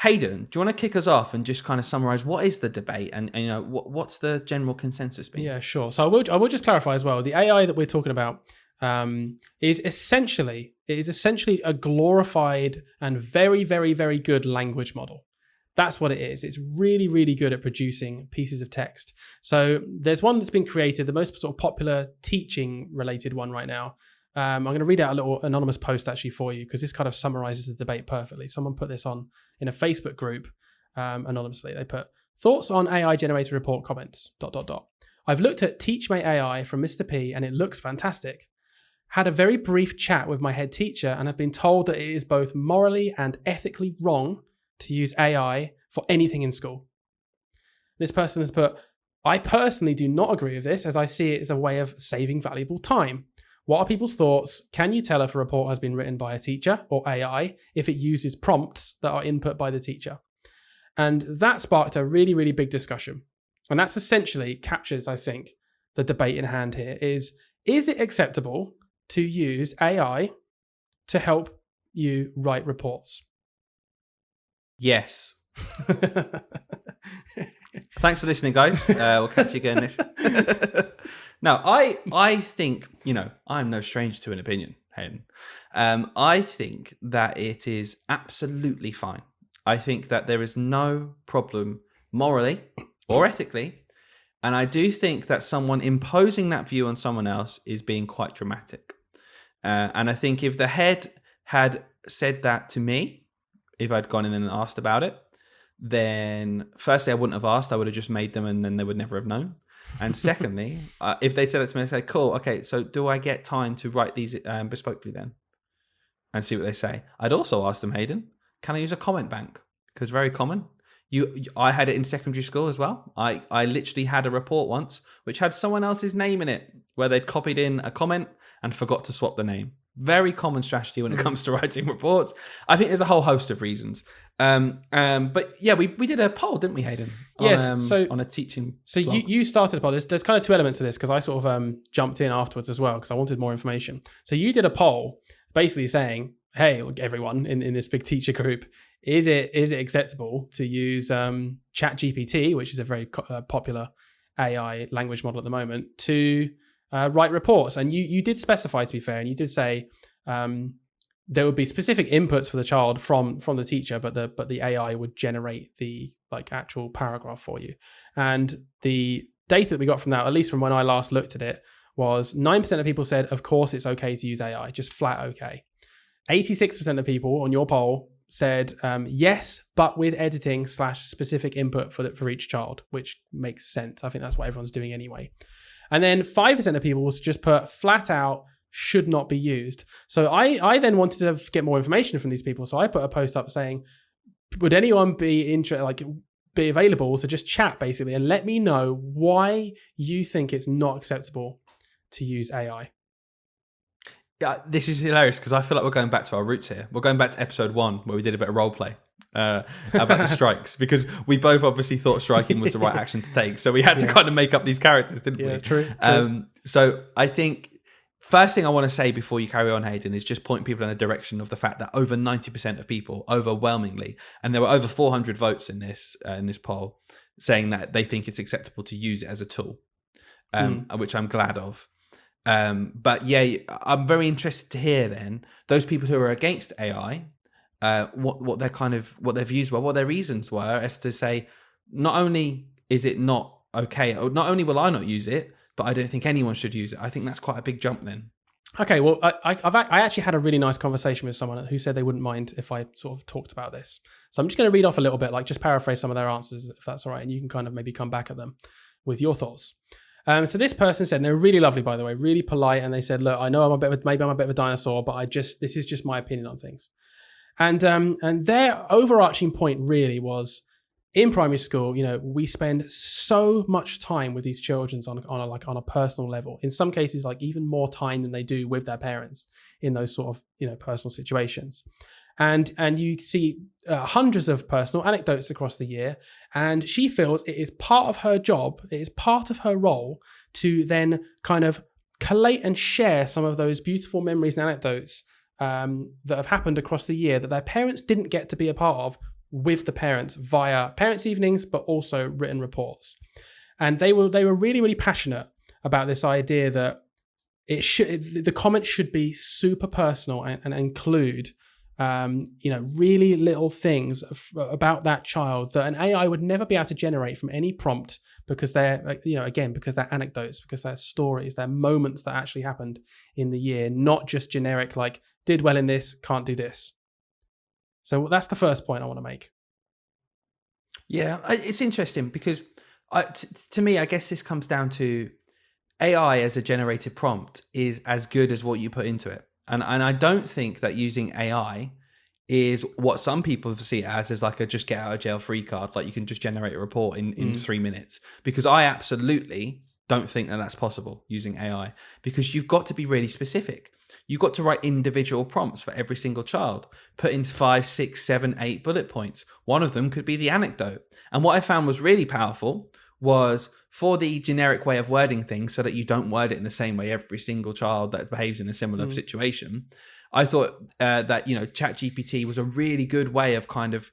Hayden, do you want to kick us off and just kind of summarize what is the debate and what's the general consensus been? Yeah, sure. So I will just clarify as well. The AI that we're talking about is essentially a glorified and very, very, very good language model. That's what it is. It's really, really good at producing pieces of text. So there's one that's been created, the most sort of popular teaching related one right now. I'm going to read out a little anonymous post actually for you because this kind of summarizes the debate perfectly. Someone put this on in a Facebook group anonymously. They put, thoughts on AI generated report comments, ... I've looked at TeachMate AI from Mr. P and it looks fantastic. Had a very brief chat with my head teacher and have been told that it is both morally and ethically wrong to use AI for anything in school. This person has put, I personally do not agree with this as I see it as a way of saving valuable time. What are people's thoughts? Can you tell if a report has been written by a teacher or AI if it uses prompts that are input by the teacher? And that sparked a really, really big discussion. And that's essentially captures, I think, the debate in hand here is it acceptable to use AI to help you write reports? Yes. Thanks for listening, guys. We'll catch you again next. Now, I think, I'm no stranger to an opinion, Hayden. I think that it is absolutely fine. I think that there is no problem morally or ethically. And I do think that someone imposing that view on someone else is being quite dramatic. And I think if the head had said that to me, if I'd gone in and asked about it, then firstly, I wouldn't have asked. I would have just made them and then they would never have known. And secondly, if they said it to me, I'd say, cool, okay, so do I get time to write these bespokely then? And see what they say. I'd also ask them, Hayden, can I use a comment bank? Because very common. I had it in secondary school as well. I literally had a report once which had someone else's name in it where they'd copied in a comment and forgot to swap the name. Very common strategy when it comes to writing reports. I think there's a whole host of reasons. But yeah, we did a poll, didn't we, Hayden? Yes. On a teaching. So blog. you started a poll. There's kind of two elements to this because I sort of jumped in afterwards as well because I wanted more information. So you did a poll basically saying, hey, look, everyone in this big teacher group, is it acceptable to use ChatGPT, which is a very popular AI language model at the moment, to write reports? And you did specify, to be fair, and you did say there would be specific inputs for the child from the teacher, but the AI would generate the actual paragraph for you. And the data that we got from that, at least from when I last looked at it, was 9% of people said, of course, it's okay to use AI, just flat okay. 86% of people on your poll said yes, but with editing / specific input for each child, which makes sense. I think that's what everyone's doing anyway. And then 5% of people just put flat out should not be used. So I then wanted to get more information from these people. So I put a post up saying, would anyone be be available to just chat basically and let me know why you think it's not acceptable to use AI? Yeah, this is hilarious because I feel like we're going back to our roots here. We're going back to episode 1 where we did a bit of role play about the strikes because we both obviously thought striking was the right action to take. So we had to kind of make up these characters, didn't we? Yeah, true. So I think first thing I want to say before you carry on, Hayden, is just point people in the direction of the fact that over 90% of people, overwhelmingly, and there were over 400 votes in this poll, saying that they think it's acceptable to use it as a tool, which I'm glad of. But yeah, I'm very interested to hear then those people who are against AI, what their views were, what their reasons were as to say, not only is it not okay, or not only will I not use it, but I don't think anyone should use it. I think that's quite a big jump then. Okay, well, I actually had a really nice conversation with someone who said they wouldn't mind if I sort of talked about this. So I'm just going to read off a little bit, just paraphrase some of their answers, if that's all right, and you can kind of maybe come back at them with your thoughts. So this person said, and they're really lovely, by the way, really polite, and they said, look, I know maybe I'm a bit of a dinosaur, but this is just my opinion on things. And their overarching point really was, in primary school, we spend so much time with these children on a personal level. In some cases, like even more time than they do with their parents in those sort of personal situations. And you see hundreds of personal anecdotes across the year. And she feels it is part of her job, it is part of her role to then kind of collate and share some of those beautiful memories and anecdotes that have happened across the year that their parents didn't get to be a part of, with the parents via parents' evenings, but also written reports. And they were really, really passionate about this idea that the comments should be super personal and include really little things about that child that an AI would never be able to generate from any prompt, because they're because they're anecdotes, because they're stories, they're moments that actually happened in the year, not just generic like did well in this, can't do this. So that's the first point I want to make. Yeah, it's interesting because to me, I guess this comes down to AI as a generated prompt is as good as what you put into it. And I don't think that using AI is what some people see it as like a just get out of jail free card. Like you can just generate a report in 3 minutes, because I absolutely don't think that that's possible using AI, because you've got to be really specific. You've got to write individual prompts for every single child, put in 5, 6, 7, 8 bullet points. One of them could be the anecdote. And what I found was really powerful was for the generic way of wording things, so that you don't word it in the same way every single child that behaves in a similar situation. I thought that, ChatGPT was a really good way of kind of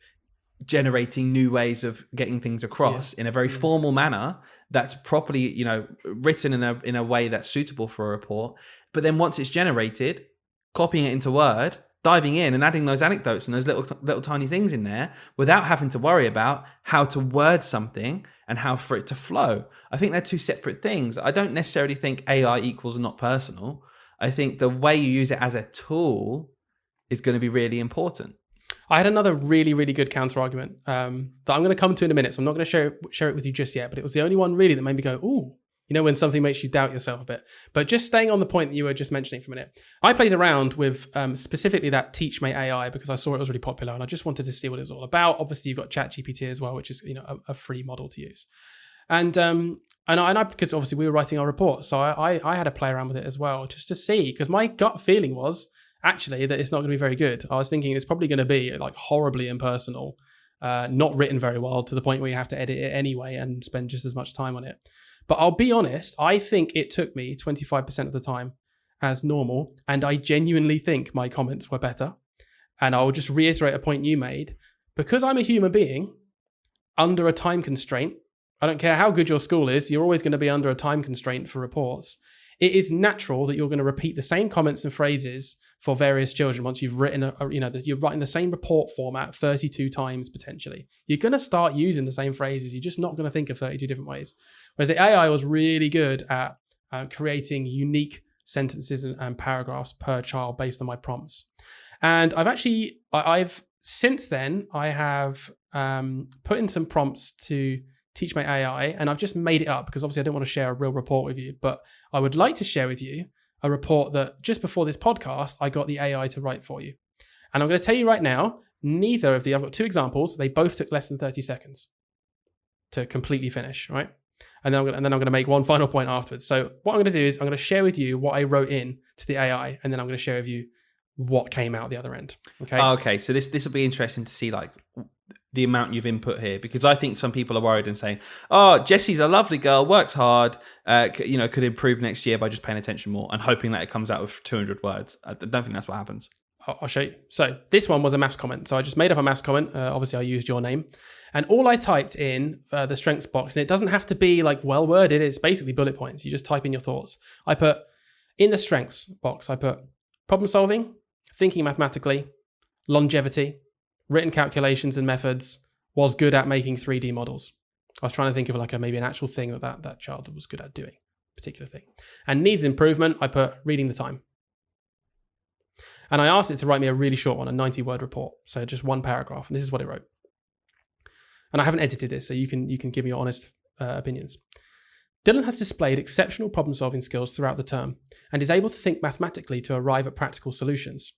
generating new ways of getting things across in a very formal manner that's properly, written in a way that's suitable for a report. But then once it's generated, copying it into Word, diving in and adding those anecdotes and those little tiny things in there without having to worry about how to word something and how for it to flow. I think they're two separate things. I don't necessarily think AI equals not personal. I think the way you use it as a tool is going to be really important. I had another really, really good counter argument that I'm going to come to in a minute. So I'm not going to share it with you just yet, but it was the only one really that made me go, ooh, when something makes you doubt yourself a bit. But just staying on the point that you were just mentioning for a minute, I played around with specifically that Teachmate AI because I saw it was really popular and I just wanted to see what it was all about. Obviously, you've got ChatGPT as well, which is a free model to use. And I because obviously we were writing our report, so I had to play around with it as well just to see, because my gut feeling was actually that it's not going to be very good. I was thinking it's probably going to be like horribly impersonal, not written very well, to the point where you have to edit it anyway and spend just as much time on it. But I'll be honest, I think it took me 25% of the time as normal, and I genuinely think my comments were better. And I'll just reiterate a point you made. Because I'm a human being under a time constraint, I don't care how good your school is, you're always going to be under a time constraint for reports. It is natural that you're going to repeat the same comments and phrases for various children once you've written, you're writing the same report format 32 times potentially. You're going to start using the same phrases. You're just not going to think of 32 different ways. Whereas the AI was really good at creating unique sentences and paragraphs per child based on my prompts. And I've since then, I have put in some prompts to Teachmate AI, and I've just made it up because obviously I don't want to share a real report with you, but I would like to share with you a report that just before this podcast, I got the AI to write for you. And I'm going to tell you right now, I've got two examples. They both took less than 30 seconds to completely finish, right? And then I'm going to make one final point afterwards. So what I'm going to do is I'm going to share with you what I wrote in to the AI, and then I'm going to share with you what came out the other end. Okay. Okay. So this will be interesting to see, like, the amount you've input here, because I think some people are worried and saying, oh, Jessie's a lovely girl, works hard, could improve next year by just paying attention more and hoping that it comes out with 200 words. I don't think that's what happens. I'll show you. So this one was a maths comment. So I just made up a maths comment. Obviously I used your name, and all I typed in the strengths box, and it doesn't have to be like well worded. It's basically bullet points. You just type in your thoughts. I put in the strengths box, I put problem solving, thinking mathematically, longevity, written calculations and methods, was good at making 3D models. I was trying to think of like maybe an actual thing that child was good at doing, particular thing. And needs improvement, I put reading the time. And I asked it to write me a really short one, a 90-word report. So just one paragraph. And this is what it wrote. And I haven't edited this, so you can give me your honest opinions. Dylan has displayed exceptional problem-solving skills throughout the term and is able to think mathematically to arrive at practical solutions.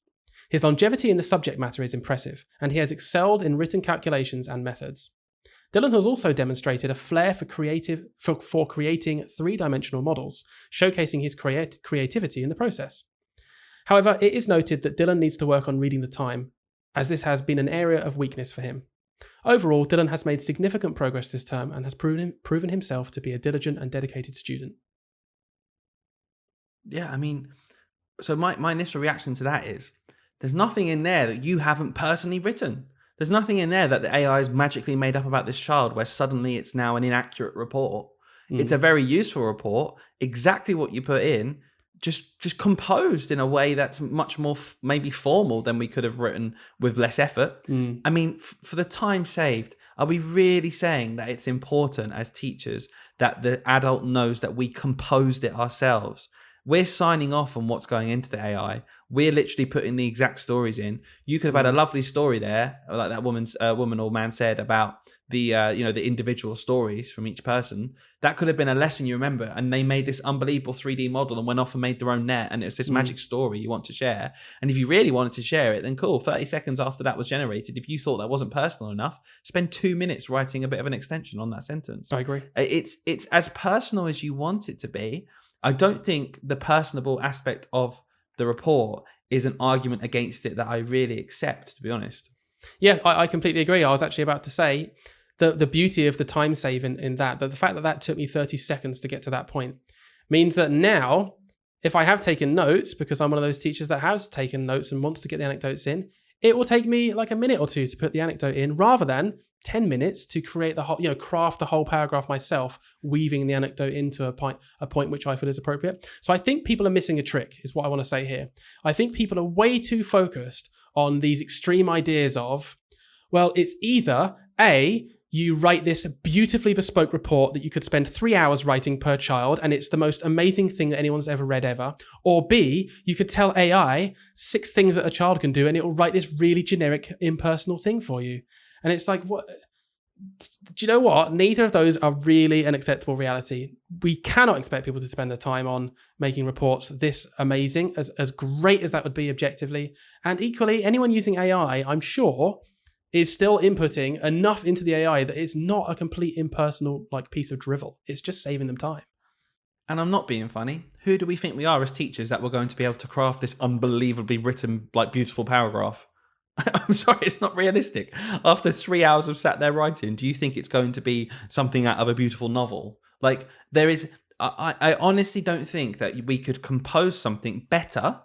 His longevity in the subject matter is impressive, and he has excelled in written calculations and methods. Dylan has also demonstrated a flair for creating three-dimensional models, showcasing his creativity in the process. However, it is noted that Dylan needs to work on reading the time, as this has been an area of weakness for him. Overall, Dylan has made significant progress this term and has proven himself to be a diligent and dedicated student. Yeah, I mean, so my initial reaction to that is, there's nothing in there that you haven't personally written. There's nothing in there that the AI is magically made up about this child where suddenly it's now an inaccurate report. It's a very useful report, exactly what you put in, just composed in a way that's much more maybe formal than we could have written with less effort. I mean, for the time saved, are we really saying that it's important as teachers that the adult knows that we composed it ourselves? We're signing off on what's going into the AI. We're literally putting the exact stories in. You could have had a lovely story there, like that woman or man said about the the individual stories from each person. That could have been a lesson you remember, and they made this unbelievable 3D model and went off and made their own net, and it's this magic story you want to share. And if you really wanted to share it, then cool. 30 seconds after that was generated, if you thought that wasn't personal enough, spend 2 minutes writing a bit of an extension on that sentence. I agree. It's as personal as you want it to be. I don't think the personable aspect of the report is an argument against it that I really accept, to be honest. Yeah, I completely agree. I was actually about to say the beauty of the time save in that the fact that took me 30 seconds to get to that point means that now, if I have taken notes, because I'm one of those teachers that has taken notes and wants to get the anecdotes in, it will take me like a minute or two to put the anecdote in rather than 10 minutes to create the whole, craft the whole paragraph myself, weaving the anecdote into a point which I feel is appropriate. So I think people are missing a trick, is what I want to say here. I think people are way too focused on these extreme ideas of, well, it's either A, you write this beautifully bespoke report that you could spend 3 hours writing per child, and it's the most amazing thing that anyone's ever read ever. Or B, you could tell AI 6 things that a child can do, and it will write this really generic, impersonal thing for you. And it's like, what? Do you know what? Neither of those are really an acceptable reality. We cannot expect people to spend their time on making reports this amazing, as great as that would be objectively. And equally, anyone using AI, I'm sure, is still inputting enough into the AI that it's not a complete impersonal piece of drivel. It's just saving them time. And I'm not being funny. Who do we think we are as teachers that we're going to be able to craft this unbelievably written, beautiful paragraph? I'm sorry, it's not realistic. After 3 hours of sat there writing, do you think it's going to be something out of a beautiful novel? I honestly don't think that we could compose something better,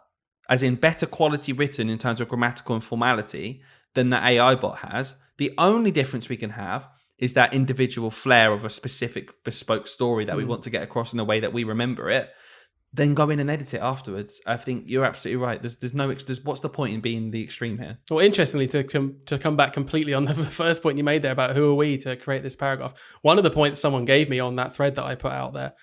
as in better quality written in terms of grammatical and formality, than the AI bot has. The only difference we can have is that individual flair of a specific bespoke story that we want to get across in a way that we remember it. Then go in and edit it afterwards. I think you're absolutely right. There's what's the point in being the extreme here? Well, interestingly, to come back completely on the first point you made there about who are we to create this paragraph, one of the points someone gave me on that thread that I put out there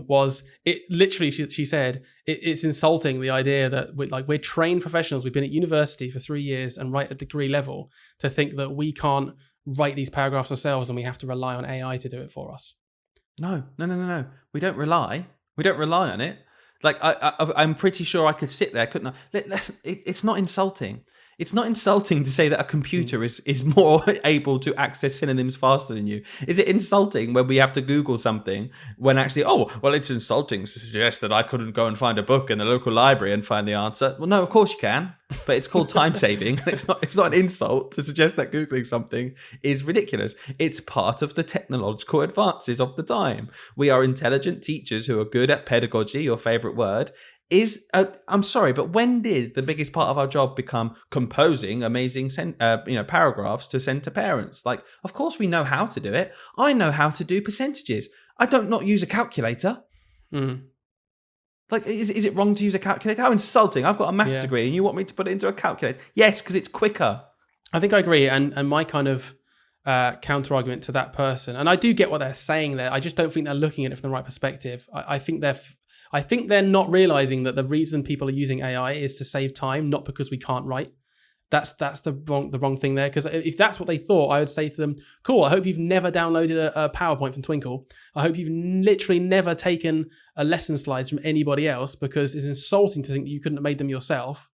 was it literally, she said, it's insulting the idea that we're trained professionals, we've been at university for 3 years and write at degree level, to think that we can't write these paragraphs ourselves and we have to rely on AI to do it for us. No. We don't rely. We don't rely on it. I'm pretty sure I could sit there, couldn't I? It's not insulting. It's not insulting to say that a computer is more able to access synonyms faster than you. Is it insulting when we have to Google something when actually, it's insulting to suggest that I couldn't go and find a book in the local library and find the answer? Well, no, of course you can, but it's called time saving. It's not an insult to suggest that Googling something is ridiculous. It's part of the technological advances of the time. We are intelligent teachers who are good at pedagogy, your favorite word. I'm sorry, but when did the biggest part of our job become composing amazing paragraphs to send to parents? Of course we know how to do it. I know how to do percentages. I don't not use a calculator. Is it wrong to use a calculator? How insulting. I've got a maths degree and you want me to put it into a calculator? Yes, because it's quicker. I think I agree. And my kind of counter argument to that person, and I do get what they're saying there, I just don't think they're looking at it from the right perspective. I think they're not realizing that the reason people are using AI is to save time, not because we can't write. That's the wrong thing there. Because if that's what they thought, I would say to them, cool, I hope you've never downloaded a PowerPoint from Twinkle. I hope you've literally never taken a lesson slides from anybody else, because it's insulting to think that you couldn't have made them yourself.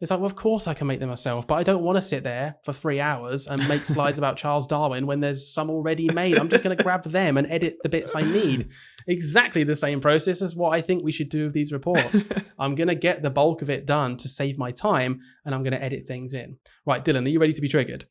It's like, well, of course I can make them myself, but I don't want to sit there for 3 hours and make slides about Charles Darwin when there's some already made. I'm just going to grab them and edit the bits I need. Exactly the same process as what I think we should do with these reports. I'm going to get the bulk of it done to save my time, and I'm going to edit things in. Right, Dylan, are you ready to be triggered?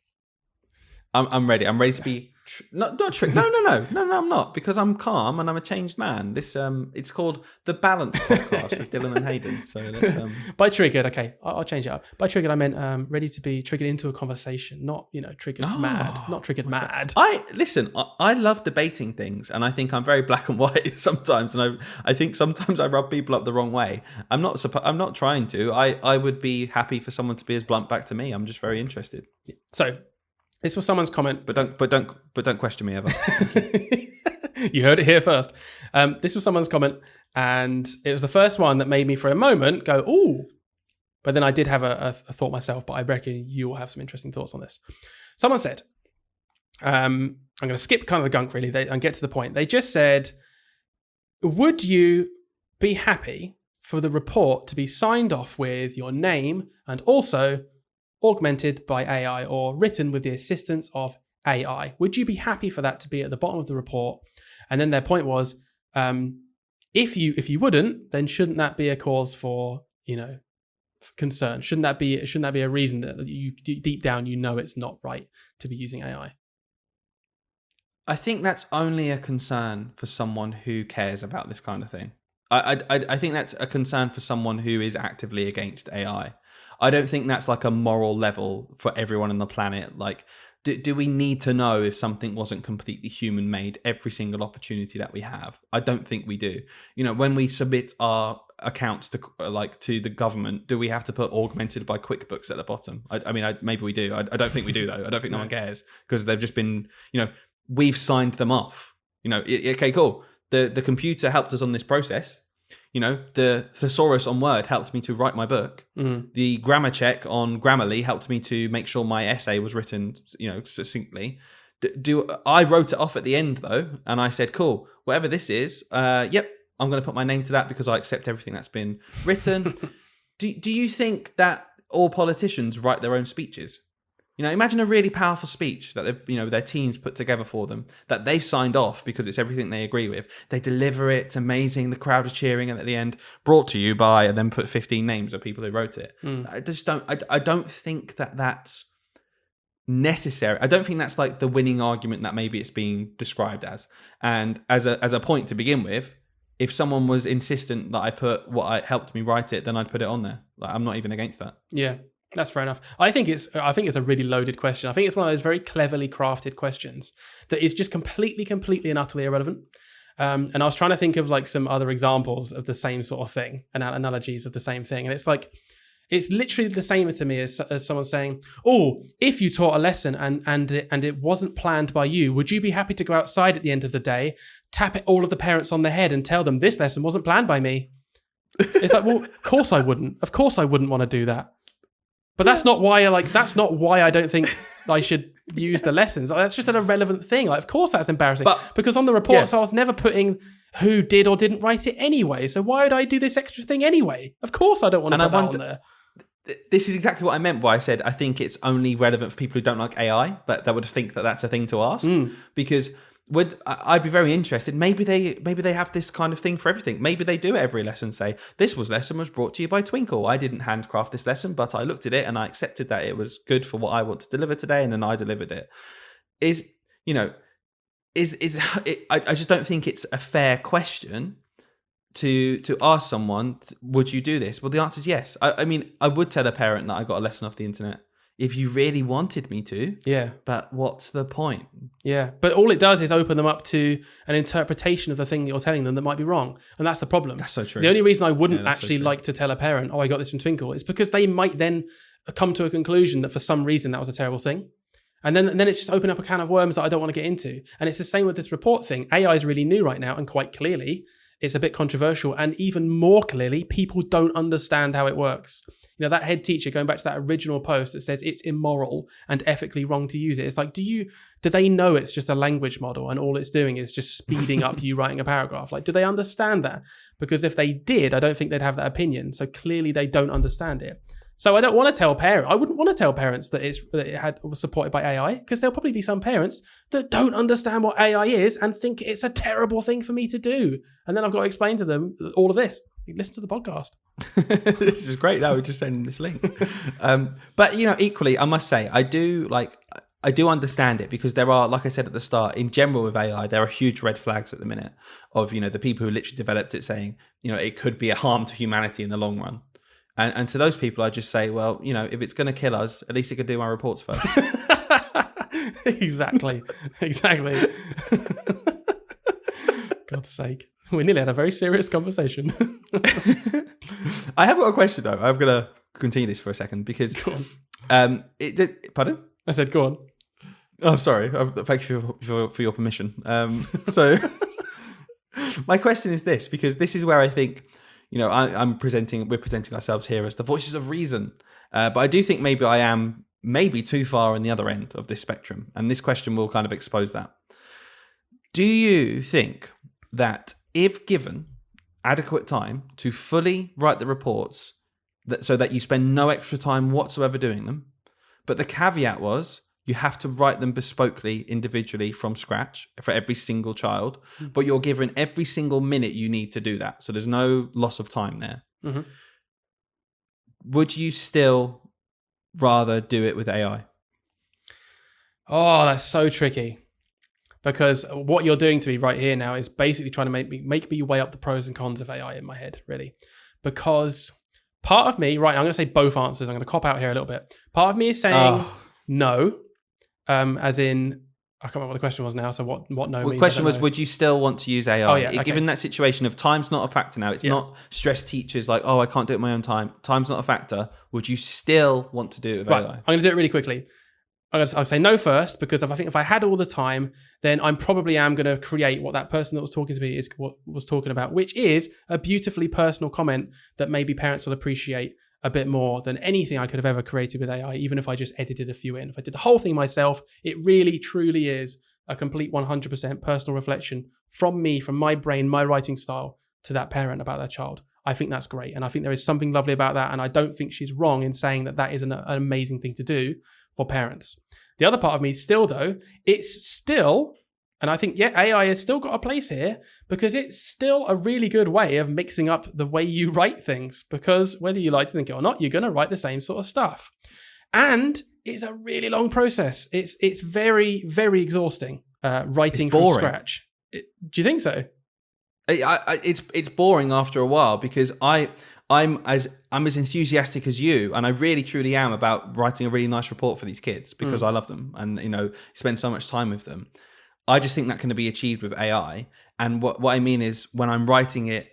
I'm ready. I'm ready to be not triggered. No, I'm not, because I'm calm and I'm a changed man. This it's called the Balance Podcast with Dylan and Hayden. So let's By triggered, okay, I'll change it up. By triggered, I meant ready to be triggered into a conversation, not triggered mad, not triggered mad. I love debating things, and I think I'm very black and white sometimes, and I think sometimes I rub people up the wrong way. I'm not trying to. I would be happy for someone to be as blunt back to me. I'm just very interested. So. This was someone's comment, but don't question me ever. You heard it here first. This was someone's comment, and it was the first one that made me, for a moment, go, "Ooh!" But then I did have a thought myself. But I reckon you will have some interesting thoughts on this. Someone said, "I'm going to skip kind of the gunk really and get to the point." They just said, "Would you be happy for the report to be signed off with your name and also augmented by AI or written with the assistance of AI? Would you be happy for that to be at the bottom of the report?" And then their point was, if you wouldn't, then shouldn't that be a cause for for concern? Shouldn't that be a reason that you deep down it's not right to be using AI? I think that's only a concern for someone who cares about this kind of thing. I think that's a concern for someone who is actively against AI. I don't think that's like a moral level for everyone on the planet. Like, do we need to know if something wasn't completely human made every single opportunity that we have? I don't think we do. When we submit our accounts to the government, do we have to put augmented by QuickBooks at the bottom? I mean, maybe we do. I don't think we do though. I don't think no one cares, because they've just been, we've signed them off. Okay, cool. The computer helped us on this process. The thesaurus on Word helped me to write my book. The grammar check on Grammarly helped me to make sure my essay was written, succinctly. I wrote it off at the end though, and I said, cool, whatever this is, yep, I'm going to put my name to that because I accept everything that's been written. Do you think that all politicians write their own speeches? Imagine a really powerful speech that their teams put together for them, that they've signed off because it's everything they agree with. They deliver it, it's amazing, the crowd are cheering, and at the end, brought to you by, and then put 15 names of people who wrote it. I don't think that's necessary. I don't think that's like the winning argument that maybe it's being described as. And as a point to begin with, if someone was insistent that I put what helped me write it, then I'd put it on there. Like, I'm not even against that. Yeah. That's fair enough. I think it's a really loaded question. I think it's one of those very cleverly crafted questions that is just completely and utterly irrelevant. And I was trying to think of like some other examples of the same sort of thing and analogies of the same thing. And it's like, it's literally the same to me as someone saying, "Oh, if you taught a lesson and it wasn't planned by you, would you be happy to go outside at the end of the day, tap it all of the parents on the head and tell them this lesson wasn't planned by me?" It's like, well, of course I wouldn't. Of course I wouldn't want to do that. But that's not why I don't think I should use the lessons. That's just an irrelevant thing. Like, of course that's embarrassing. Because on the reports, I was never putting who did or didn't write it anyway. So why would I do this extra thing anyway? Of course I don't want to put that on there. This is exactly what I meant by I said I think it's only relevant for people who don't like AI, that would think that that's a thing to ask. Because I'd be very interested. Maybe they have this kind of thing for everything. Maybe they do every lesson say, this lesson was brought to you by Twinkle. I didn't handcraft this lesson, but I looked at it and I accepted that it was good for what I want to deliver today, and then I delivered it. I just don't think it's a fair question to ask someone, would you do this? Well, the answer is yes. I mean, I would tell a parent that I got a lesson off the internet if you really wanted me to. Yeah. But what's the point? Yeah. But all it does is open them up to an interpretation of the thing that you're telling them that might be wrong. And that's the problem. That's so true. The only reason I wouldn't like to tell a parent, oh, I got this from Twinkle, is because they might then come to a conclusion that for some reason that was a terrible thing. And then it's just open up a can of worms that I don't want to get into. And it's the same with this report thing. AI is really new right now, and quite clearly it's a bit controversial. And even more clearly, people don't understand how it works. That head teacher, going back to that original post that says it's immoral and ethically wrong to use it. It's like, do they know it's just a language model and all it's doing is just speeding up you writing a paragraph? Like, do they understand that? Because if they did, I don't think they'd have that opinion. So clearly they don't understand it. So I don't want to tell parents. I wouldn't want to tell parents that it was supported by AI, because there'll probably be some parents that don't understand what AI is and think it's a terrible thing for me to do. And then I've got to explain to them all of this. Listen to the podcast. This is great. Now we're just sending this link. But equally, I must say, I do understand it, because there are, like I said at the start, in general with AI, there are huge red flags at the minute of, the people who literally developed it saying, it could be a harm to humanity in the long run. And to those people, I just say, well, if it's going to kill us, at least it could do my reports first. Exactly. God's sake. We nearly had a very serious conversation. I have got a question, though. I'm going to continue this for a second, because... Go on. Pardon? I said, go on. Oh, sorry. Thank you for your permission. So my question is this, because this is where I think, we're presenting ourselves here as the voices of reason. But I do think maybe I am too far on the other end of this spectrum. And this question will kind of expose that. Do you think that if given adequate time to fully write the reports, so that you spend no extra time whatsoever doing them, but the caveat was you have to write them bespokely, individually, from scratch for every single child, but you're given every single minute you need to do that. So there's no loss of time there. Mm-hmm. Would you still rather do it with AI? Oh, that's so tricky. Because what you're doing to me right here now is basically trying to make me weigh up the pros and cons of AI in my head, really. Because part of me, right, I'm going to say both answers. I'm going to cop out here a little bit. Part of me is saying no, as in, I can't remember what the question was now. So what no means? The question was, would you still want to use AI? Oh, yeah, okay. Given that situation of time's not a factor now, it's not stress teachers like, I can't do it in my own time. Time's not a factor. Would you still want to do it with AI? I'm going to do it really quickly. I'll say no first, because I think if I had all the time, then I probably am going to create what that person that was talking to me was talking about, which is a beautifully personal comment that maybe parents will appreciate a bit more than anything I could have ever created with AI, even if I just edited a few in. If I did the whole thing myself, it really, truly is a complete 100% personal reflection from me, from my brain, my writing style to that parent about their child. I think that's great. And I think there is something lovely about that. And I don't think she's wrong in saying that that is an amazing thing to do for parents. The other part of me still, though, it's still, and I think, AI has still got a place here, because it's still a really good way of mixing up the way you write things, because whether you like to think it or not, you're going to write the same sort of stuff. And it's a really long process. It's very, very exhausting writing from scratch. Do you think so? It's boring after a while, because I'm as enthusiastic as you, and I really truly am about writing a really nice report for these kids, because I love them and spend so much time with them. I just think that can be achieved with AI. And what I mean is, when I'm writing it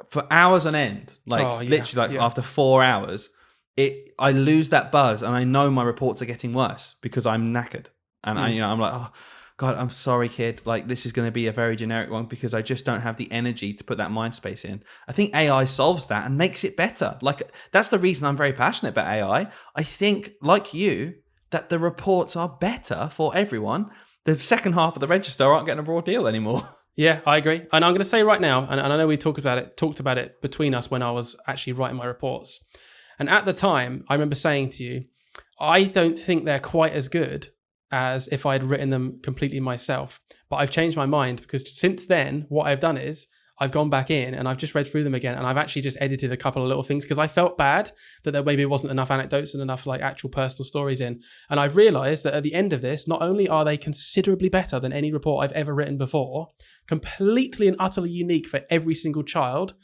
for hours on end, after 4 hours, I lose that buzz, and I know my reports are getting worse because I'm knackered, and I'm like, oh God, I'm sorry, kid. Like, this is going to be a very generic one, because I just don't have the energy to put that mind space in. I think AI solves that and makes it better. Like, that's the reason I'm very passionate about AI. I think, like you, that the reports are better for everyone. The second half of the register aren't getting a raw deal anymore. Yeah, I agree. And I'm going to say right now, and I know we talked about it between us when I was actually writing my reports. And at the time, I remember saying to you, I don't think they're quite as good as if I had written them completely myself. But I've changed my mind, because since then, what I've done is I've gone back in and I've just read through them again, and I've actually just edited a couple of little things, because I felt bad that there maybe wasn't enough anecdotes and enough like actual personal stories in. And I've realized that at the end of this, not only are they considerably better than any report I've ever written before, completely and utterly unique for every single child,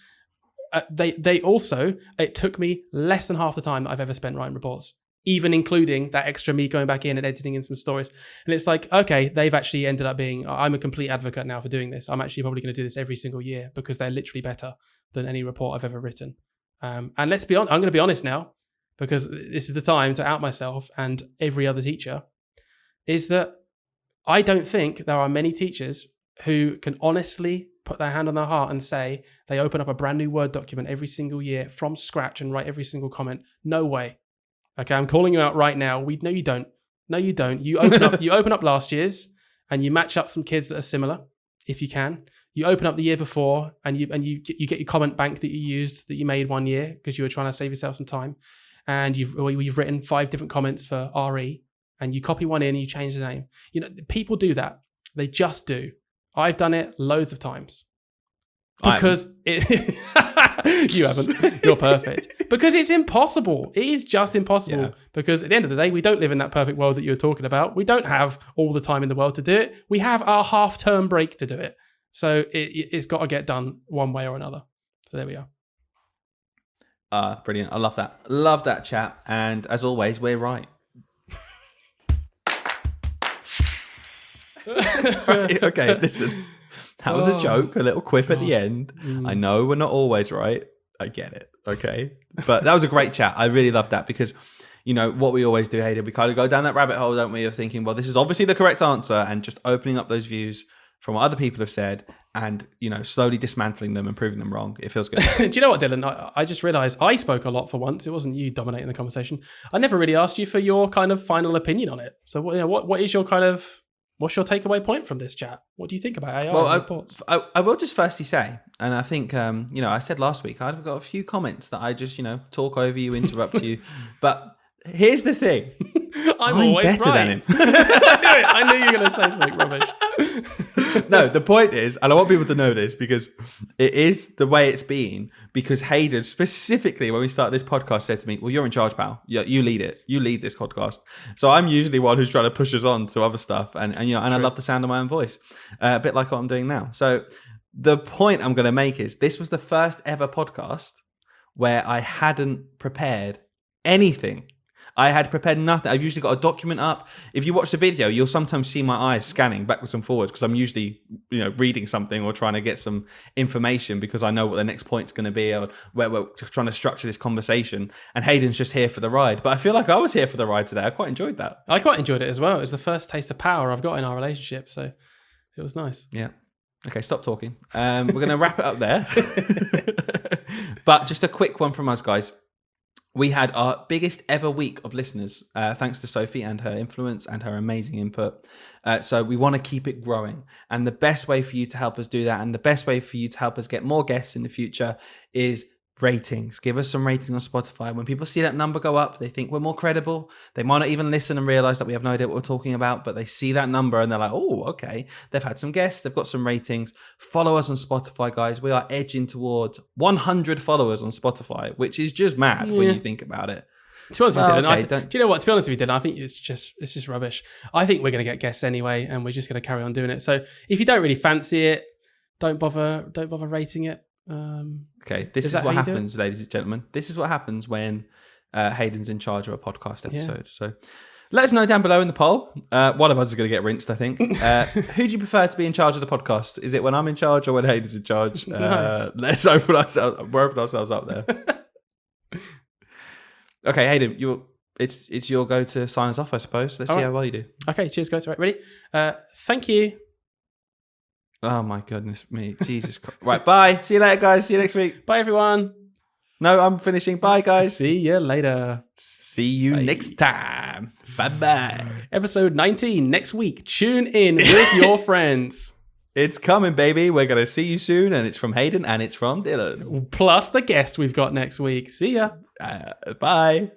they also, it took me less than half the time that I've ever spent writing reports, even including that extra me going back in and editing in some stories. And it's like, okay, they've actually ended up being, I'm a complete advocate now for doing this. I'm actually probably going to do this every single year, because they're literally better than any report I've ever written. And let's be honest, I'm going to be honest now, because this is the time to out myself and every other teacher, is that I don't think there are many teachers who can honestly put their hand on their heart and say they open up a brand new Word document every single year from scratch and write every single comment. No way. Okay, I'm calling you out right now. No, you don't. No, you don't. You open up last year's, and you match up some kids that are similar, if you can. You open up the year before, and you get your comment bank that you used, that you made one year because you were trying to save yourself some time, and you've written 5 different comments for RE, and you copy one in and you change the name. You know, people do that. They just do. I've done it loads of times. Because you haven't. You're perfect. Because it's impossible. It is just impossible. Yeah. Because at the end of the day, we don't live in that perfect world that you're talking about. We don't have all the time in the world to do it. We have our half-term break to do it. So it's got to get done one way or another. So there we are. Brilliant. I love that. Love that chat. And as always, we're right. Right, okay, listen. That was a joke, a little quip at the end. I know we're not always right. I get it, okay? But that was a great chat. I really loved that because, you know, what we always do, Hayden, we kind of go down that rabbit hole, don't we, of thinking, well, this is obviously the correct answer, and just opening up those views from what other people have said and, you know, slowly dismantling them and proving them wrong. It feels good. Do you know what, Dylan? I just realised I spoke a lot for once. It wasn't you dominating the conversation. I never really asked you for your kind of final opinion on it. So, what is your kind of... What's your takeaway point from this chat? What do you think about AI reports? I will just firstly say, and I think, you know, I said last week, I've got a few comments that I just, you know, talk over you, interrupt you. But here's the thing. I'm always better right. than him. I knew you were going to say something rubbish. No, the point is, and I want people to know this because it is the way it's been, because Hayden specifically, when we started this podcast, said to me, well, you're in charge, pal. You lead it. You lead this podcast. So I'm usually one who's trying to push us on to other stuff. And you know, and I love the sound of my own voice, a bit like what I'm doing now. So the point I'm going to make is this was the first ever podcast where I hadn't prepared anything. I had prepared nothing. I've usually got a document up. If you watch the video, you'll sometimes see my eyes scanning backwards and forwards because I'm usually, you know, reading something or trying to get some information because I know what the next point's going to be or where we're trying to structure this conversation. And Hayden's just here for the ride. But I feel like I was here for the ride today. I quite enjoyed that. I quite enjoyed it as well. It was the first taste of power I've got in our relationship. So it was nice. Yeah. Okay, stop talking. We're going to wrap it up there. But just a quick one from us, guys. We had our biggest ever week of listeners, thanks to Sophie and her influence and her amazing input. So we want to keep it growing. And the best way for you to help us do that and the best way for you to help us get more guests in the future is ratings. Give us some ratings on Spotify. When people see that number go up, they think we're more credible. They might not even listen and realize that we have no idea what we're talking about, but they see that number and they're like, oh, okay. They've had some guests. They've got some ratings. Follow us on Spotify, guys. We are edging towards 100 followers on Spotify, which is just mad when you think about it. To be honest with you, Dylan, do you know what? To be honest with you, Dylan, I think it's just rubbish. I think we're going to get guests anyway, and we're just going to carry on doing it. So if you don't really fancy it, don't bother rating it. Okay, this is what happens, ladies and gentlemen. This is what happens when Hayden's in charge of a podcast episode. Yeah. So let us know down below in the poll. One of us is going to get rinsed, I think. Who do you prefer to be in charge of the podcast? Is it when I'm in charge or when Hayden's in charge? Nice. Let's open ourselves up there. Okay, Hayden, it's your go to sign us off, I suppose. Let's see how well you do. Okay, cheers, guys. Right, ready? Thank you. Oh my goodness me. Jesus Christ. Right, bye. See you later, guys. See you next week. Bye, everyone. No, I'm finishing. Bye, guys. See you later. See you next time. Bye-bye. Episode 19 next week. Tune in with your friends. It's coming, baby. We're going to see you soon. And it's from Hayden and it's from Dylan. Plus the guest we've got next week. See ya. Bye.